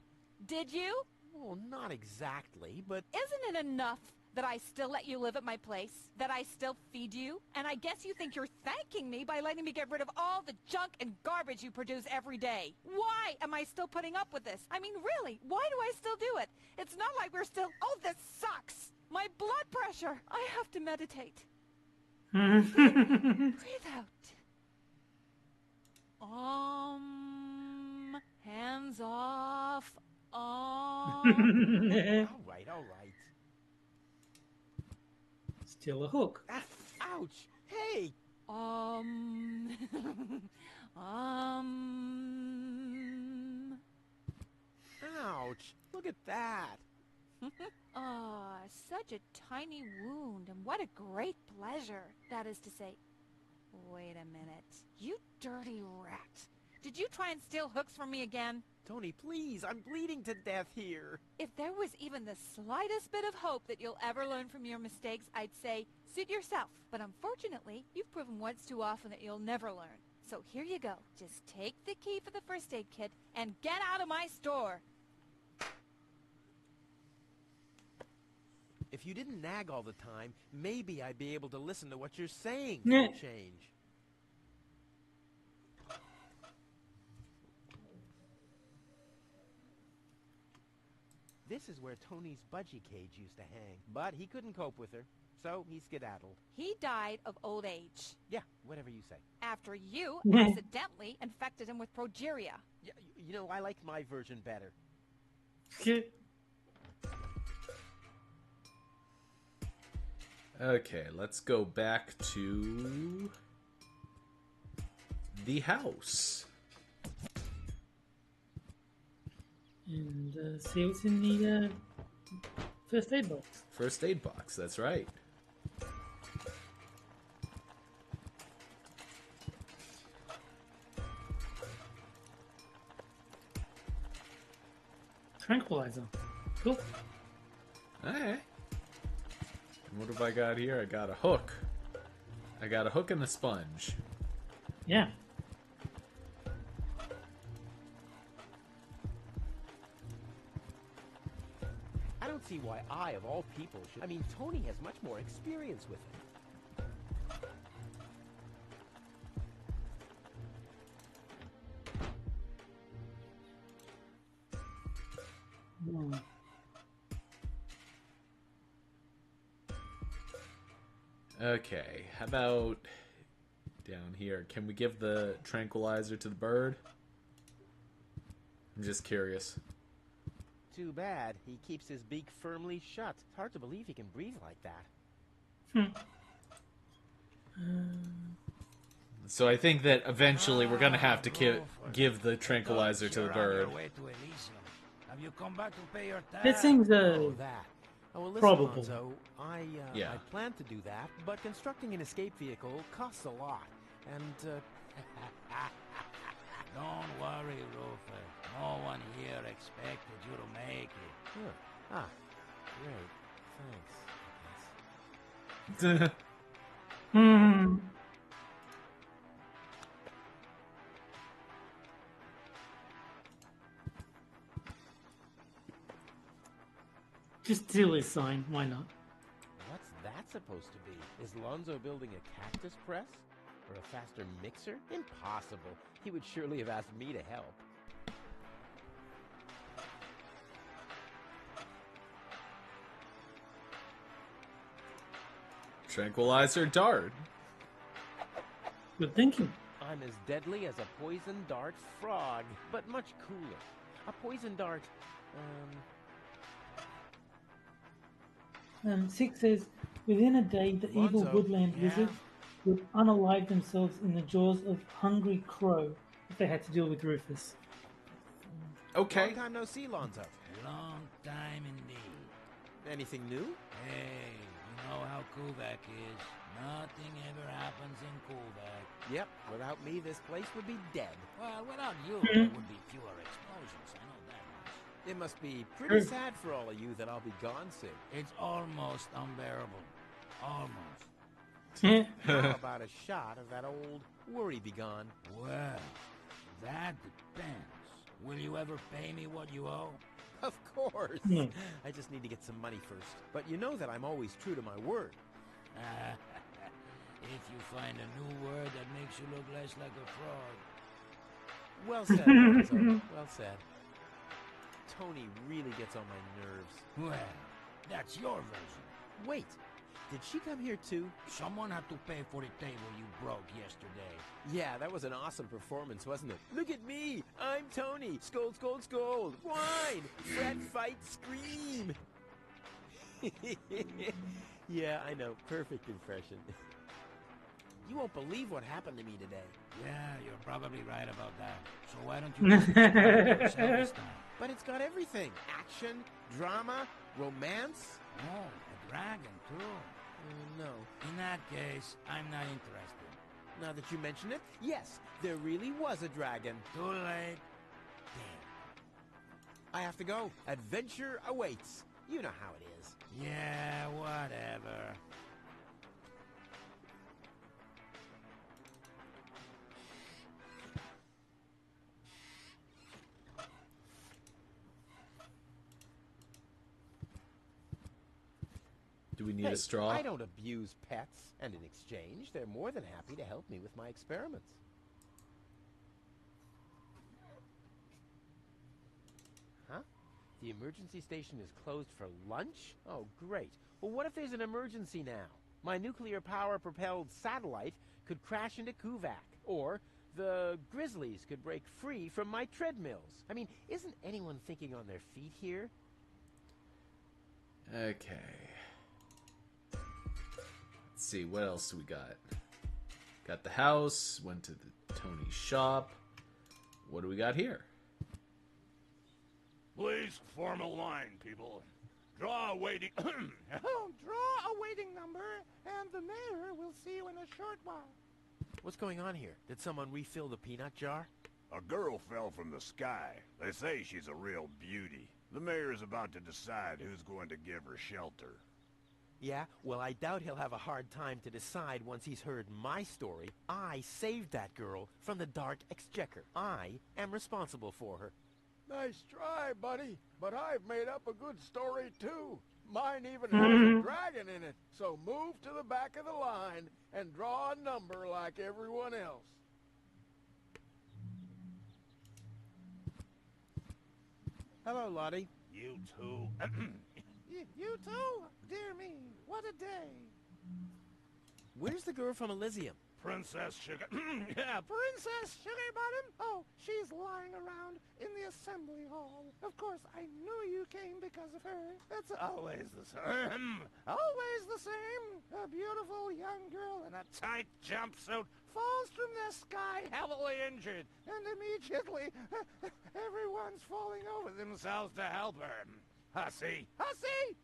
Did you? Well, not exactly, but... Isn't it enough that I still let you live at my place? That I still feed you? And I guess you think you're thanking me by letting me get rid of all the junk and garbage you produce every day. Why am I still putting up with this? I mean, really, why do I still do it? It's not like we're still... Oh, this sucks! My blood pressure! I have to meditate. Breathe out. Hands off. All right, all right. Still a hook. Ah, ouch! Hey! Ouch! Look at that! Ah, such a tiny wound, and what a great pleasure. That is to say, wait a minute. You dirty rat. Did you try and steal hooks from me again? Tony, please, I'm bleeding to death here. If there was even the slightest bit of hope that you'll ever learn from your mistakes, I'd say, suit yourself. But unfortunately, you've proven once too often that you'll never learn. So here you go. Just take the key for the first aid kit and get out of my store. If you didn't nag all the time, maybe I'd be able to listen to what you're saying Yeah. for a change. This is where Tony's budgie cage used to hang, but he couldn't cope with her, so he skedaddled. He died of old age. Yeah, whatever you say. After you Yeah. accidentally infected him with progeria. Yeah, you know, I liked my version better. Okay, let's go back to the house. And see what's in the first aid box. First aid box, that's right. Tranquilizer. Cool. Alright. What have I got here? I got a hook. I got a hook and a sponge. Yeah. I don't see why I, of all people, should... I mean, Tony has much more experience with it. Hmm. Okay, how about down here? Can we give the tranquilizer to the bird? I'm just curious. Too bad. He keeps his beak firmly shut. It's hard to believe he can breathe like that. So I think that eventually we're gonna have to give the tranquilizer to the bird. Have you come back to pay your tax? That seems That. Oh, well, listen, probable. Lonzo, I Yeah. plan to do that, but constructing an escape vehicle costs a lot. And, Don't worry, Rufus. No one here expected you to make it. Great. Thanks, I guess. Hmm. Just steal his sign. Why not? What's that supposed to be? Is Lonzo building a cactus press? Or a faster mixer? Impossible. He would surely have asked me to help. Tranquilizer dart. Good thinking. I'm as deadly as a poison dart frog, but much cooler. A poison dart, 6 says, within a day, the evil Lonzo, woodland yeah? wizards would unalive themselves in the jaws of Hungry Crow if they had to deal with Rufus. Okay. long time no see, Lonzo. Long time indeed. Anything new? Hey, you know how Kuvak is. Nothing ever happens in Kuvak. Yep, without me, this place would be dead. Well, without you, there would be fewer explosions. I know that much. It must be pretty sad for all of you that I'll be gone soon. It's almost unbearable. Almost. How about a shot of that old worry begone? Well, that depends. Will you ever pay me what you owe? Of course. Hmm. I just need to get some money first. But you know that I'm always true to my word. If you find a new word that makes you look less like a fraud. Well said, Lonzo. Well said. Tony really gets on my nerves. Well, that's your version. Wait, did she come here too? Someone had to pay for the table you broke yesterday. Yeah, that was an awesome performance, wasn't it? Look at me! I'm Tony! Scold, scold, scold! Whine! Fret, fight, scream! Yeah, I know. Perfect impression. You won't believe what happened to me today. Yeah, you're probably right about that. So why don't you listen to yourself this time? But it's got everything. Action, drama, romance. Oh, a dragon, too. No. In that case, I'm not interested. Now that you mention it, yes, there really was a dragon. Too late. Damn. I have to go. Adventure awaits. You know how it is. Yeah, whatever. Do we need Hey, a straw? I don't abuse pets, and in exchange, they're more than happy to help me with my experiments. Huh? The emergency station is closed for lunch? Oh, great. Well, what if there's an emergency now? My nuclear power-propelled satellite could crash into Kuvak, or the Grizzlies could break free from my treadmills. I mean, isn't anyone thinking on their feet here? Okay. Let's see, what else do we got? Got the house, went to the Tony shop. What do we got here? Please form a line, people. Draw a waiting... Draw a waiting number, and the mayor will see you in a short while. What's going on here? Did someone refill the peanut jar? A girl fell from the sky. They say she's a real beauty. The mayor's about to decide who's going to give her shelter. Yeah? Well, I doubt he'll have a hard time to decide once he's heard my story. I saved that girl from the Dark Exchequer. I am responsible for her. Nice try, buddy. But I've made up a good story, too. Mine even has a dragon in it. So move to the back of the line and draw a number like everyone else. Hello, Lottie. You too. You too? Dear me, what a day. Where's the girl from Elysium? Princess Sugar... yeah, Princess Sugar Bottom? Oh, she's lying around in the assembly hall. Of course, I knew you came because of her. It's always the same. Always the same. A beautiful young girl in a tight jumpsuit falls from the sky heavily injured, and immediately everyone's falling over themselves to help her. Hussy! Hussy!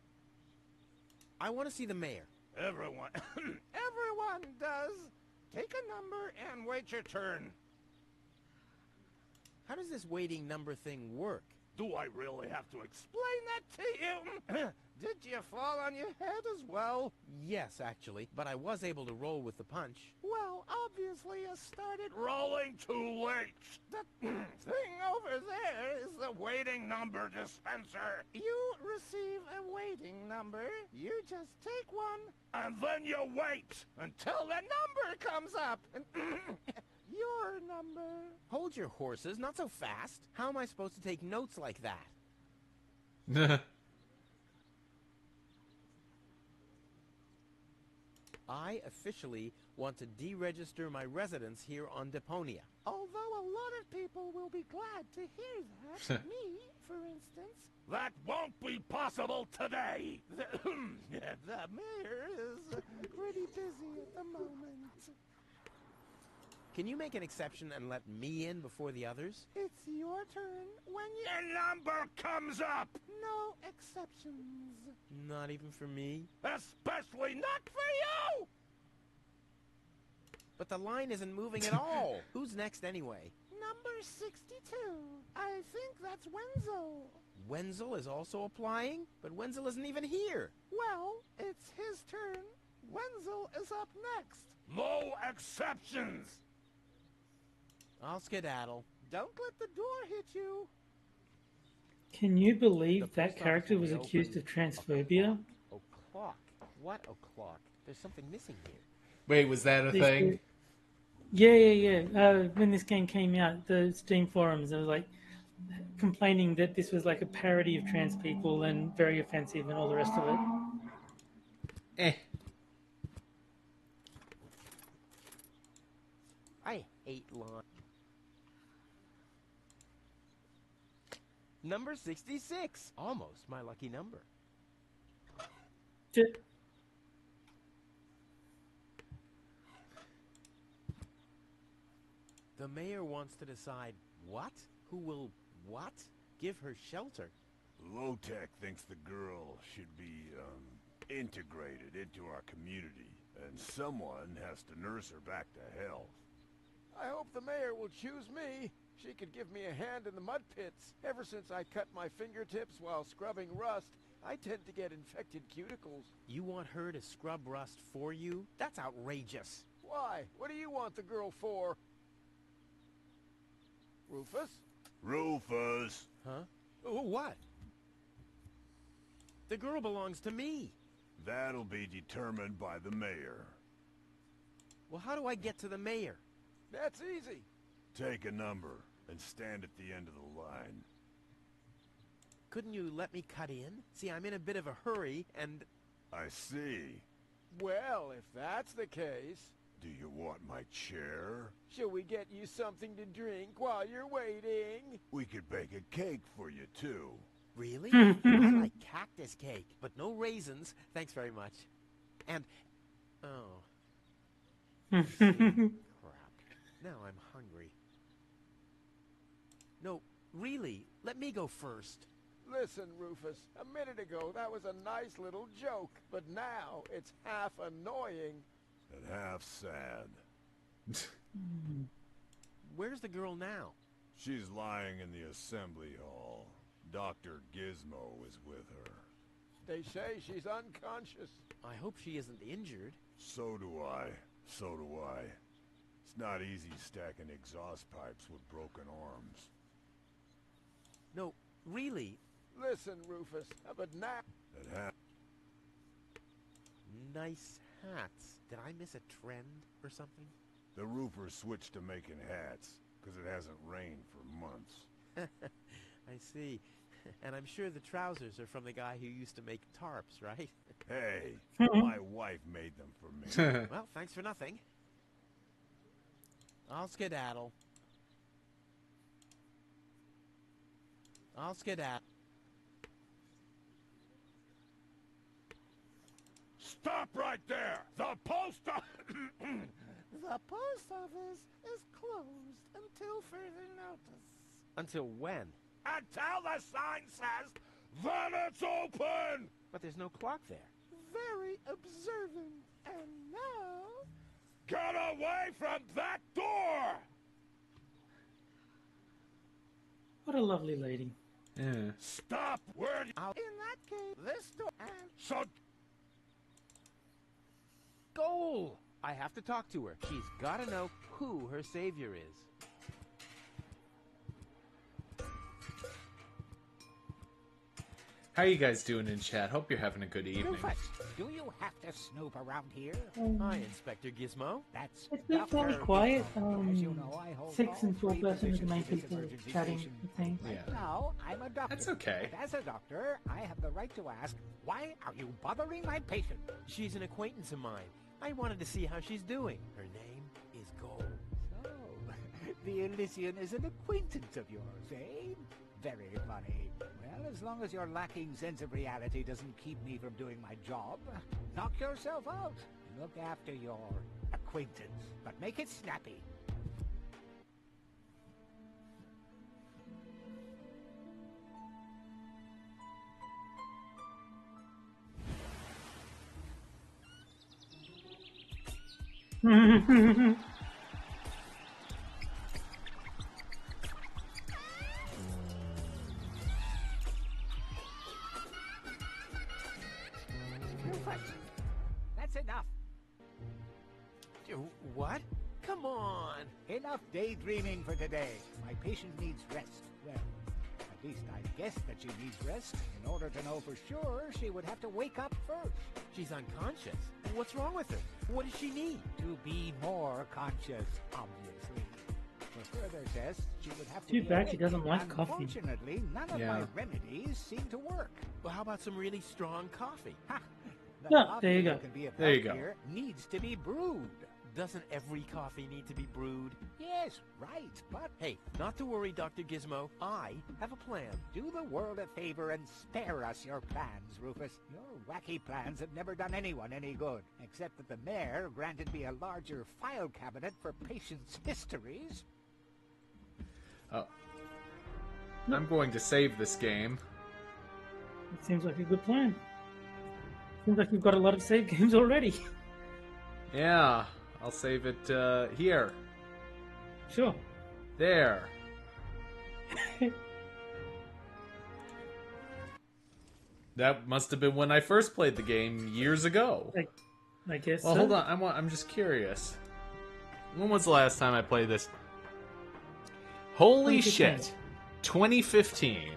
I want to see the mayor. Everyone... everyone does. Take a number and wait your turn. How does this waiting number thing work? Do I really have to explain that to you? Did you fall on your head as well? Yes, actually, but I was able to roll with the punch. Well, obviously you started rolling too late. That thing over there is the waiting number dispenser. You receive a waiting number, you just take one, and then you wait until the number comes up. Your number. Hold your horses, not so fast. How am I supposed to take notes like that? I officially want to deregister my residence here on Deponia. Although a lot of people will be glad to hear that. Me, for instance. That won't be possible today. The mayor is pretty busy at the moment. Can you make an exception and let me in before the others? It's your turn when your number comes up. No exceptions. Not even for me? Especially not for you! But the line isn't moving at all. Who's next anyway? Number 62. I think that's Wenzel. Wenzel is also applying? But Wenzel isn't even here. Well, it's his turn. Wenzel is up next. No exceptions! I'll skedaddle. Don't let the door hit you. Can you believe that character was accused of transphobia? O'clock. What o'clock? There's something missing here. Wait, was that a thing? Yeah. When this game came out, the Steam forums, they were like complaining that this was like a parody of trans people and very offensive and all the rest of it. I hate lawn. Number 66. Almost my lucky number. The mayor wants to decide what? Who will what? Give her shelter. Low-Tech thinks the girl should be, integrated into our community, and someone has to nurse her back to health. I hope the mayor will choose me. She could give me a hand in the mud pits. Ever since I cut my fingertips while scrubbing rust, I tend to get infected cuticles. You want her to scrub rust for you? That's outrageous. Why? What do you want the girl for? Rufus? Rufus! Huh? Oh, what? The girl belongs to me. That'll be determined by the mayor. Well, how do I get to the mayor? That's easy. Take a number and stand at the end of the line. Couldn't you let me cut in? See, I'm in a bit of a hurry, and... I see. Well, if that's the case... Do you want my chair? Shall we get you something to drink while you're waiting? We could bake a cake for you, too. Really? I like cactus cake, but no raisins. Thanks very much. And... Oh. Crap. Now I'm hungry. No, really, let me go first. Listen, Rufus, a minute ago that was a nice little joke, but now it's half annoying. And half sad. Where's the girl now? She's lying in the assembly hall. Dr. Gizmo is with her. They say she's unconscious. I hope she isn't injured. So do I. So do I. It's not easy stacking exhaust pipes with broken arms. No, really. Listen, Rufus, but now... Nice hats. Did I miss a trend or something? The roofer switched to making hats, because it hasn't rained for months. I see. And I'm sure the trousers are from the guy who used to make tarps, right? Hey, my wife made them for me. Well, thanks for nothing. I'll skedaddle. I'll skedaddle. Stop right there! The post The post office is closed until further notice. Until when? Until the sign says, then it's open! But there's no clock there. Very observant. And now... Get away from that door! What a lovely lady. Yeah. Stop! Where? In that case, this door and... So... Goal! I have to talk to her. She's got to know who her savior is. How you guys doing in chat? Hope you're having a good evening. Rufus, do you have to snoop around here? Hi, Inspector Gizmo. That's It's been fairly quiet. As you know, I hold 6 and 12 all person are the main three people positions of chatting emergency with things. Yeah. Now, I'm a doctor. That's okay. But as a doctor, I have the right to ask, why are you bothering my patient? She's an acquaintance of mine. I wanted to see how she's doing. Her name is Gold. So, the Elysian is an acquaintance of yours, eh? Very funny. Well, as long as your lacking sense of reality doesn't keep me from doing my job, knock yourself out. Look after your acquaintance, but make it snappy. Rufus, that's enough. What? Come on. Enough daydreaming for today. My patient needs rest. Well, at least I guess that she needs rest. In order to know for sure, she would have to wake up first. She's unconscious. What's wrong with her? What does she need? To be more conscious, obviously. For further tests, she would have to Too be bad she awake. doesn't like coffee. Unfortunately, none of Yeah. my remedies seem to work. Well, how about some really strong coffee? Ha! The Yeah, coffee there you go. that can be of There you help go. here needs to be brewed. Doesn't every coffee need to be brewed? Yes, right, but Hey, not to worry, Dr. Gizmo. I have a plan. do the world a favor and spare us your plans, Rufus. Your wacky plans have never done anyone any good, except that the mayor granted me a larger file cabinet for patients' histories. Oh. I'm going to save this game. It seems like a good plan. Seems like you've got a lot of save games already. Yeah. I'll save it here. Sure. There. That must have been when I first played the game years ago. I guess Well, so. hold on. I'm just curious. When was the last time I played this? Holy 2015. shit. 2015.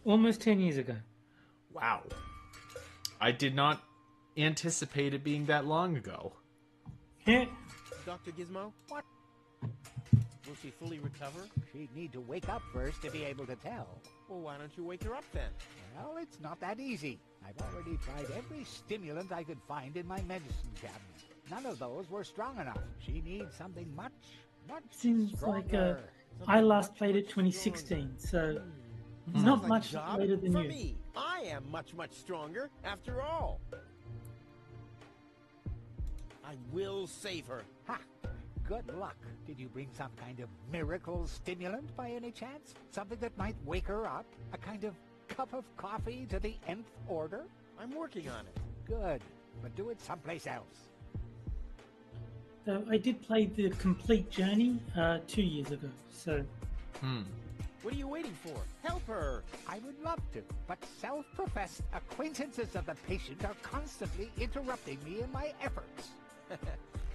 Almost 10 years ago. Wow. I did not anticipate it being that long ago. Yeah. Dr. Gizmo? What? Will she fully recover? She'd need to wake up first to be able to tell. Well, why don't you wake her up then? Well, it's not that easy. I've already tried every stimulant I could find in my medicine cabinet. None of those were strong enough. She needs something much Seems stronger. like I last played it 2016, so it's not Sounds like a much job later than for you. me. I am much, much stronger after all. I will save her. Ha! Good luck. Did you bring some kind of miracle stimulant by any chance? Something that might wake her up? A kind of cup of coffee to the nth order? I'm working on it. Good. But do it someplace else. I did play the complete journey 2 years ago, so What are you waiting for? Help her! I would love to, but self-professed acquaintances of the patient are constantly interrupting me in my efforts.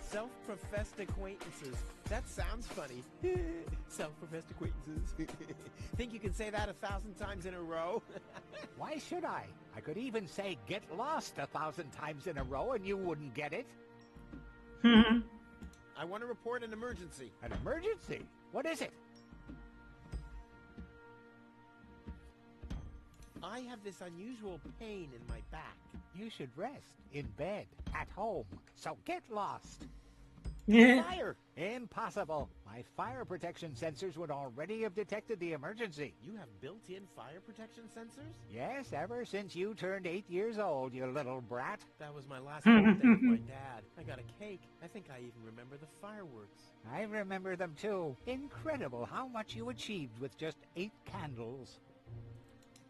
Self-professed acquaintances. That sounds funny. Self-professed acquaintances. Think you can say that 1,000 times in a row? Why should I? I could even say get lost 1,000 times in a row and you wouldn't get it. I want to report an emergency. An emergency? What is it? I have this unusual pain in my back. You should rest in bed, at home. So get lost. Yeah. Fire! Impossible. My fire protection sensors would already have detected the emergency. You have built-in fire protection sensors? Yes, ever since you turned 8 years old, you little brat. That was my last birthday with my dad. I got a cake. I think I even remember the fireworks. I remember them too. Incredible how much you achieved with just 8 candles.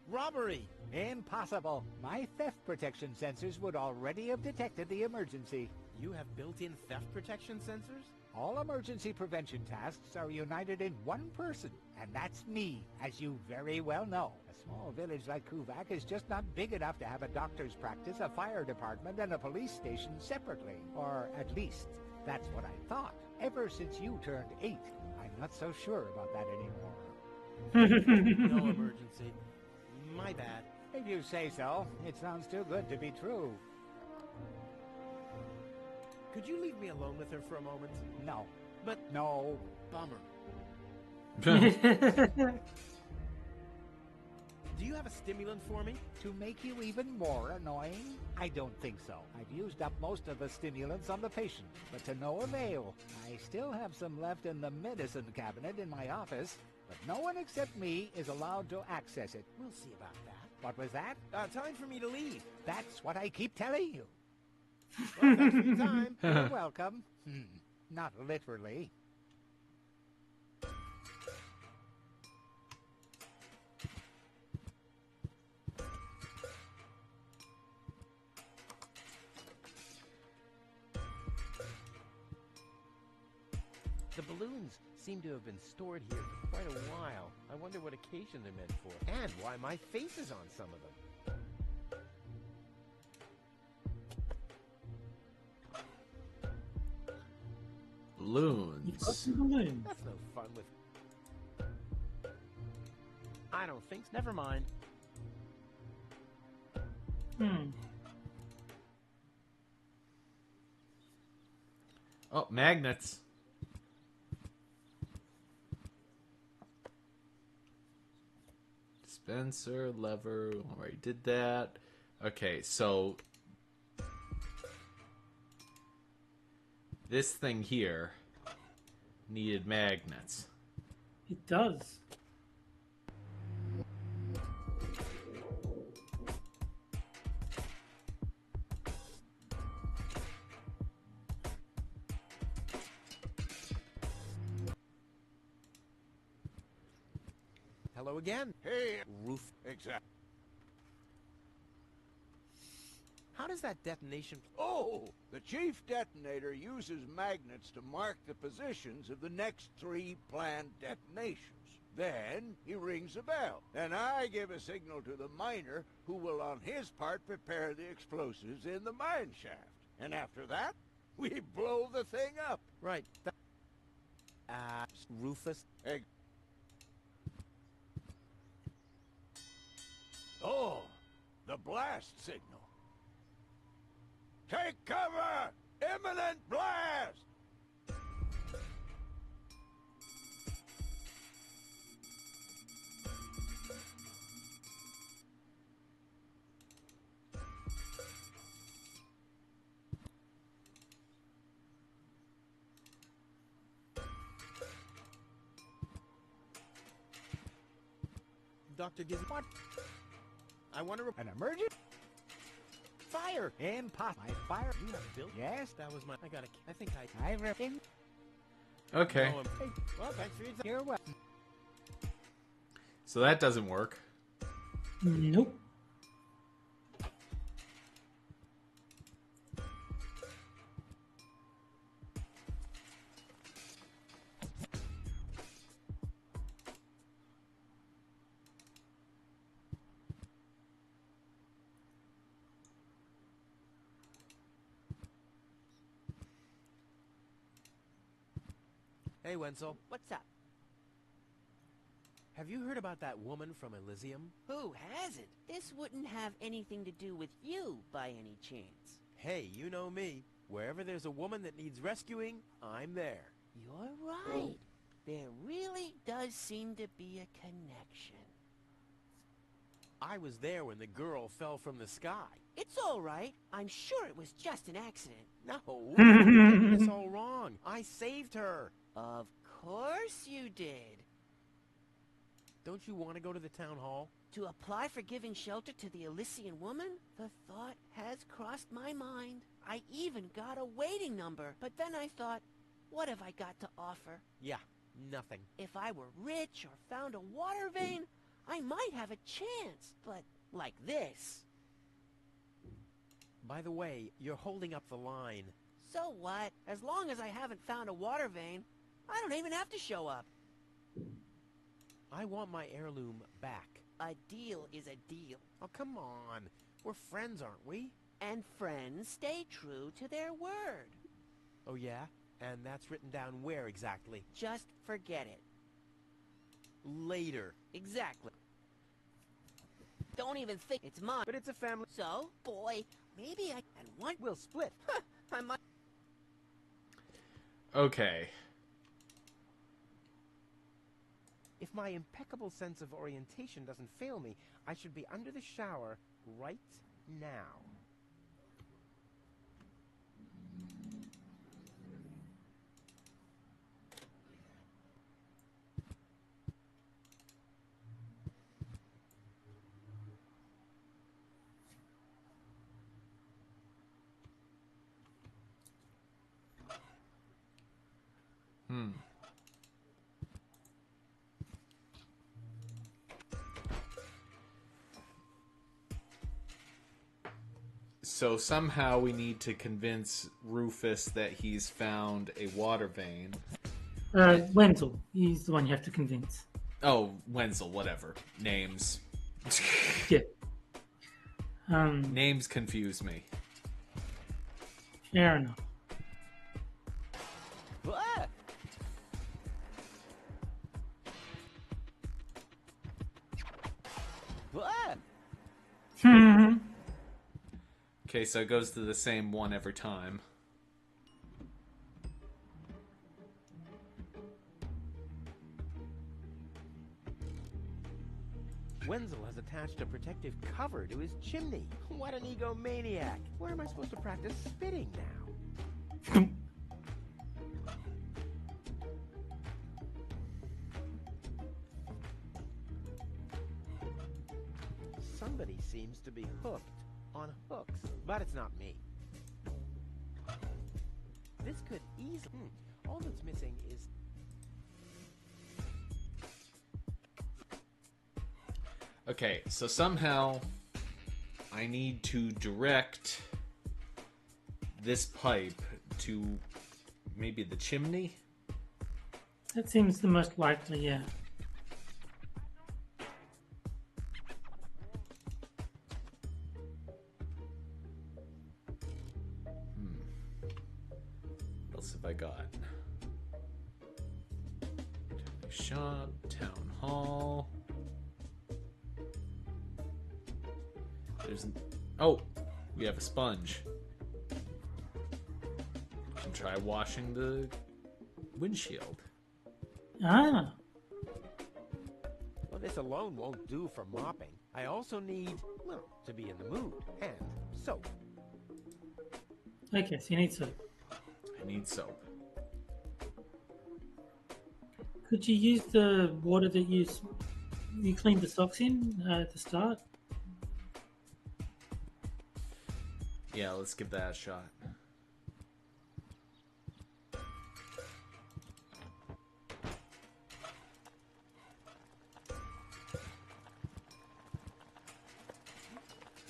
Robbery! Impossible. My theft protection sensors would already have detected the emergency. You have built-in theft protection sensors? All emergency prevention tasks are united in one person, and that's me, as you very well know. A small village like Kuvak is just not big enough to have a doctor's practice, a fire department, and a police station separately. Or at least, that's what I thought. Ever since you turned 8, I'm not so sure about that anymore. No emergency. My bad. If you say so, it sounds too good to be true. Could you leave me alone with her for a moment? No. But... No. Bummer. Do you have a stimulant for me? To make you even more annoying? I don't think so. I've used up most of the stimulants on the patient, but to no avail. I still have some left in the medicine cabinet in my office, but no one except me is allowed to access it. We'll see about that. What was that? Time for me to leave. That's what I keep telling you. Well, thanks for your time. You're welcome. Not literally. The balloons seem to have been stored here for quite a while. I wonder what occasion they're meant for, and why my face is on some of them. Balloons. Balloons. That's no fun with... I don't think so. Never mind. Oh, magnets. Dispenser, lever, already did that. Okay, so this thing here needed magnets. It does. Hello again. Hey, Roof. exactly. How does that detonation... Oh, the chief detonator uses magnets to mark the positions of the next 3 planned detonations. Then he rings a bell, and I give a signal to the miner who will on his part prepare the explosives in the mine shaft. And after that, we blow the thing up. Right. Rufus? Oh, the blast signal. Take cover! Imminent blast! Dr. Giz... What? I want to... An emergency? Fire! Impossible. My fire... You have built... Yes? That was my... I got a... I think I reckon... Okay. No, hey, well, thanks for your time. You're welcome. So that doesn't work. Nope. Hey, Wenzel. What's up? Have you heard about that woman from Elysium? Who hasn't? This wouldn't have anything to do with you, by any chance. Hey, you know me. Wherever there's a woman that needs rescuing, I'm there. You're right. There really does seem to be a connection. I was there when the girl fell from the sky. It's all right. I'm sure it was just an accident. No, you're getting this all wrong. I saved her. Of course you did. Don't you want to go to the town hall? To apply for giving shelter to the Elysian woman? The thought has crossed my mind. I even got a waiting number. But then I thought, what have I got to offer? Yeah, nothing. If I were rich or found a water vein, I might have a chance. But like this. By the way, you're holding up the line. So what? As long as I haven't found a water vein, I don't even have to show up. I want my heirloom back. A deal is a deal. Oh, come on. We're friends, aren't we? And friends stay true to their word. Oh, yeah? And that's written down where exactly? Just forget it. Later. Exactly. Don't even think it's mine. But it's a family... So, boy, maybe I can one... We'll split. I might... Okay. If my impeccable sense of orientation doesn't fail me, I should be under the shower right now. So somehow we need to convince Rufus that he's found a water vein. Wenzel. He's the one you have to convince. Oh, Wenzel, whatever. Names. Yeah. Names confuse me. Fair enough. Ah! Ah! Okay, so it goes to the same one every time. Wenzel has attached a protective cover to his chimney. What an egomaniac. Where am I supposed to practice spitting now? Somebody seems to be hooked on hooks, but it's not me. This could easily... All that's missing is... Okay, so somehow I need to direct this pipe to maybe the chimney? That seems the most likely, yeah. What else have I got? Shop, town hall. There's oh, we have a sponge. We can try washing the windshield. Ah. Well, this alone won't do for mopping. I also need, well, to be in the mood. And soap. Okay, so you need soap. I need soap. Could you use the water that you cleaned the socks in at the start? Yeah, let's give that a shot.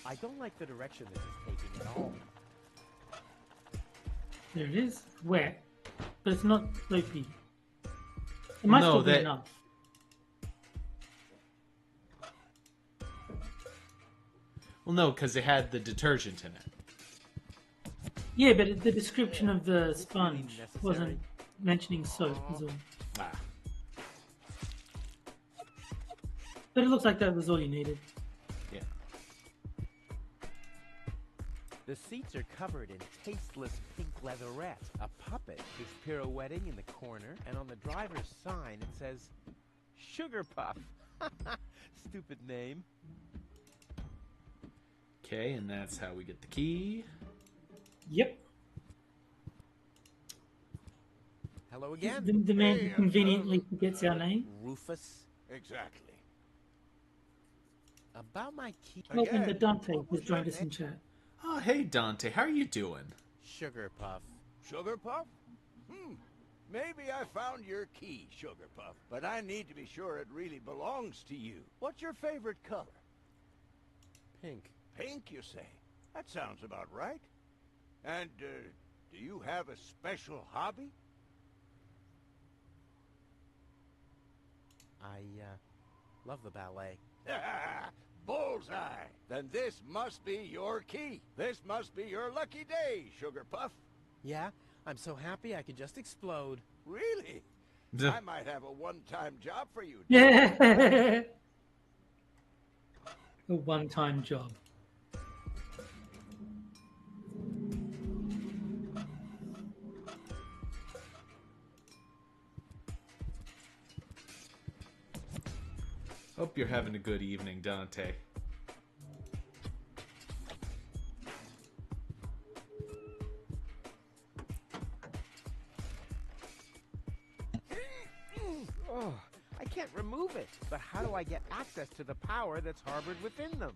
I don't like the direction this is taking at all. There it is. Wet. But it's not soapy. It might still be enough. Well, no, because it had the detergent in it. Yeah, but the description of the sponge wasn't mentioning soap. Was all. Ah. But it looks like that was all you needed. Yeah. The seats are covered in tasteless pink leatherette. A puppet is pirouetting in the corner, and on the driver's sign it says, Sugar Puff. Stupid name. Okay, and that's how we get the key. Yep. Hello again. The man Hey, who conveniently forgets our name. Rufus. Exactly. About my key. Oh, and the Again, Dante what was has joined your us in chat. Oh, hey Dante, how are you doing? Sugar Puff. Sugar Puff? Maybe I found your key, Sugar Puff, but I need to be sure it really belongs to you. What's your favorite color? Pink. Pink, you say? That sounds about right. And, do you have a special hobby? I, love the ballet. Bullseye! Then this must be your key. This must be your lucky day, Sugar Puff. Yeah? I'm so happy I could just explode. Really? I might have a one-time job for you. Yeah. A one-time job. Hope you're having a good evening, Dante. Oh, I can't remove it. But how do I get access to the power that's harbored within them?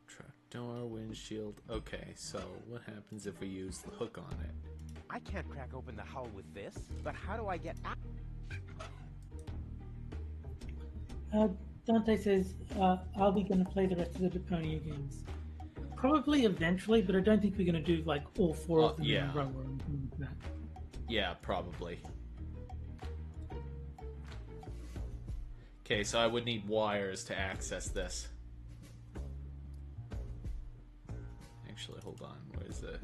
Trapdoor, windshield. Okay, so what happens if we use the hook on it? I can't crack open the hull with this. But how do I get Dante says, are we going to play the rest of the Deponia games? Probably eventually, but I don't think we're going to do like all four of them in a row or anything like that. Yeah, probably. Okay, so I would need wires to access this. Actually, hold on. Where's the...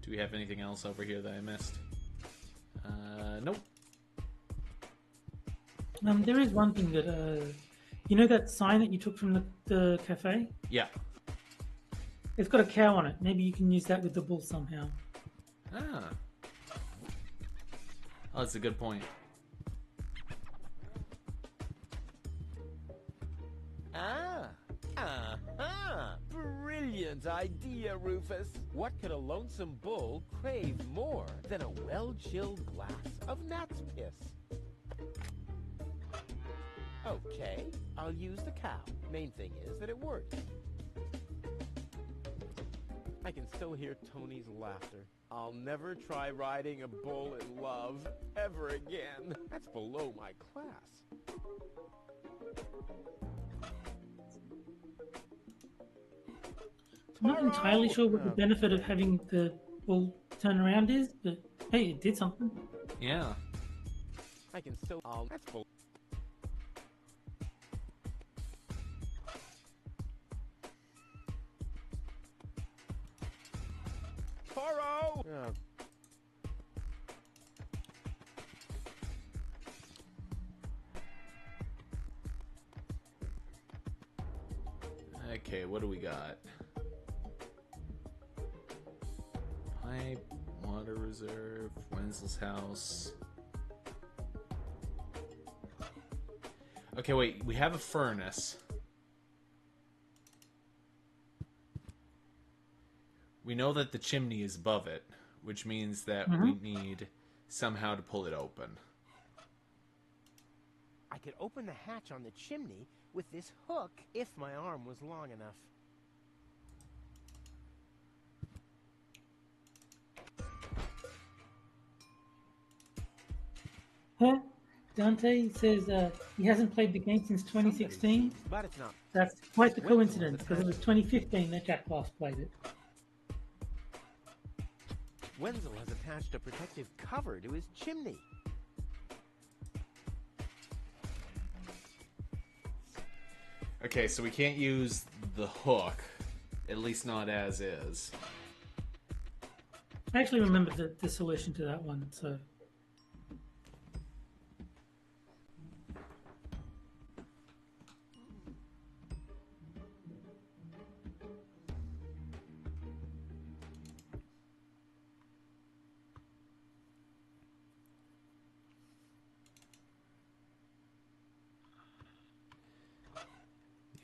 Do we have anything else over here that I missed? Nope. There is one thing that, you know that sign that you took from the cafe? Yeah. It's got a cow on it. Maybe you can use that with the bull somehow. Ah. Oh, that's a good point. Brilliant idea, Rufus. What could a lonesome bull crave more than a well-chilled glass of gnat's piss? Okay, I'll use the cow. Main thing is that it works. I can still hear Tony's laughter. I'll never try riding a bull in love ever again. That's below my class. I'm not entirely sure what the benefit of having the bull turn around is, but hey, it did something. Yeah. I can still... that's below... Toro! Okay, what do we got? Pipe, water reserve, Wenzel's house. Okay, wait, we have a furnace. We know that the chimney is above it, which means that we need somehow to pull it open. I could open the hatch on the chimney with this hook if my arm was long enough. Huh? Dante says he hasn't played the game since 2016. But it's not. That's quite the coincidence, because it was 2015 that Jack last played it. Wenzel has attached a protective cover to his chimney. Okay, so we can't use the hook, at least not as is. I actually remember the solution to that one, so...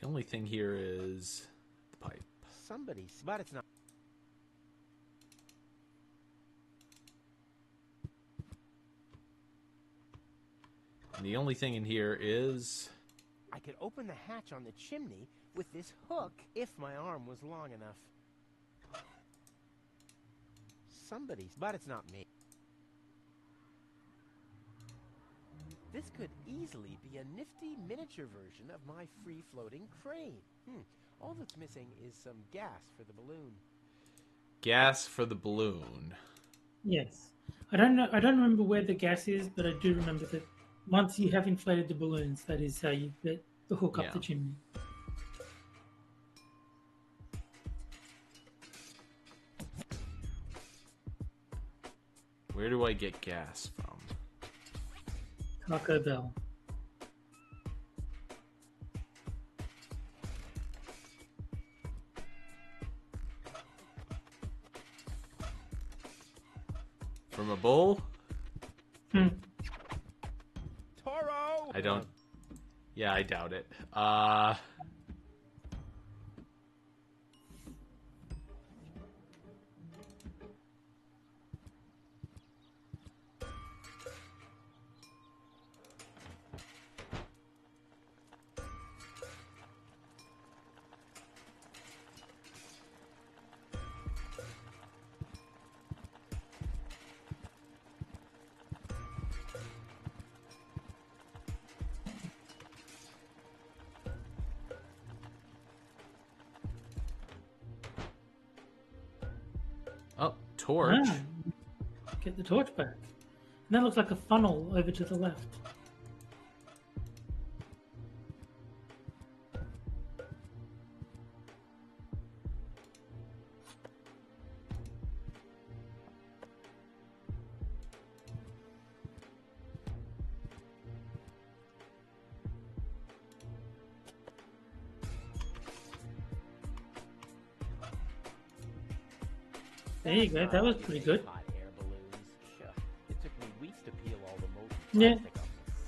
The only thing here is the pipe. But it's not. And the only thing in here is... I could open the hatch on the chimney with this hook if my arm was long enough. But it's not me. This could easily be a nifty miniature version of my free-floating crane. All that's missing is some gas for the balloon. Gas for the balloon. Yes. I don't know. I don't remember where the gas is, but I do remember that once you have inflated the balloons, that is how you get the hook up the chimney. Where do I get gas from? Taco Bell. From a bowl? Toro! I don't... Yeah, I doubt it. Oh, torch. Ah, get the torch back. And that looks like a funnel over to the left. There you go. That was pretty good. Hot air balloons. It took me weeks to peel all the molten Yeah. plastic off my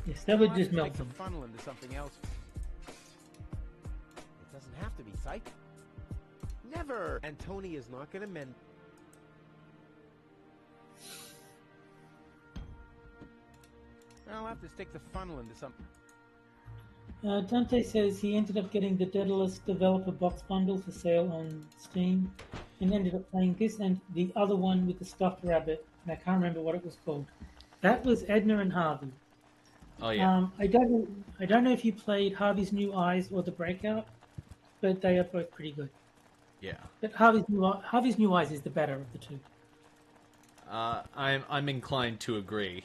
skin. Yes, that would I just can melt make the them. funnel into something else. It doesn't have to be psych. Never! And Tony is not going to mend. I'll have to stick the funnel into something. Dante says he ended up getting the Daedalus developer box bundle for sale on Steam and ended up playing this and the other one with the stuffed rabbit, and I can't remember what it was called. That was Edna and Harvey. Oh, yeah. I don't know if you played Harvey's New Eyes or The Breakout, but they are both pretty good. Yeah. But Harvey's New Eyes is the better of the two. I'm inclined to agree.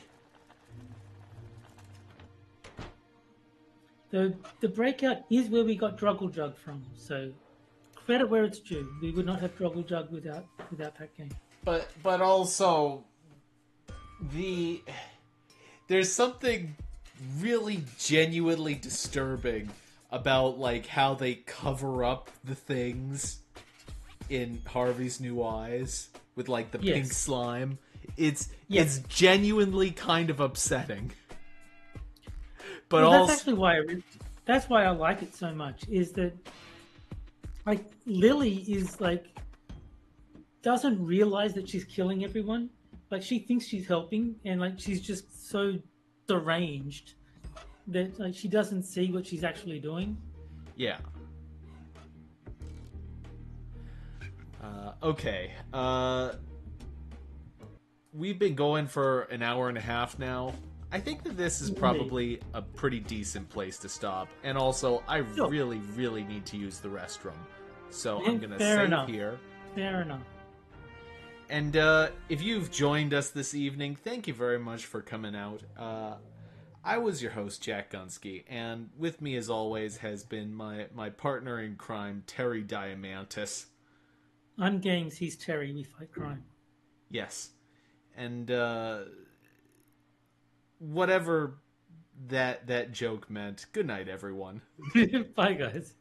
The Breakout is where we got Druggle Jug from, so credit where it's due. We would not have Druggle Jug without that game. But also, there's something really genuinely disturbing about like how they cover up the things in Harvey's New Eyes with like the pink slime. It's genuinely kind of upsetting. But well, also, that's actually that's why I like it so much. Is that like Lily is like doesn't realize that she's killing everyone. Like she thinks she's helping, and like she's just so deranged that like she doesn't see what she's actually doing. Yeah. Okay. We've been going for an hour and a half now. I think that this is probably a pretty decent place to stop. And also, I really, really need to use the restroom. So I'm going to save here. Fair enough. And if you've joined us this evening, thank you very much for coming out. I was your host, Jack Gunsky, and with me as always has been my partner in crime, Terry Diamantis. On games, he's Terry, we fight crime. Yes. And whatever that joke meant, good night, everyone. Bye, guys.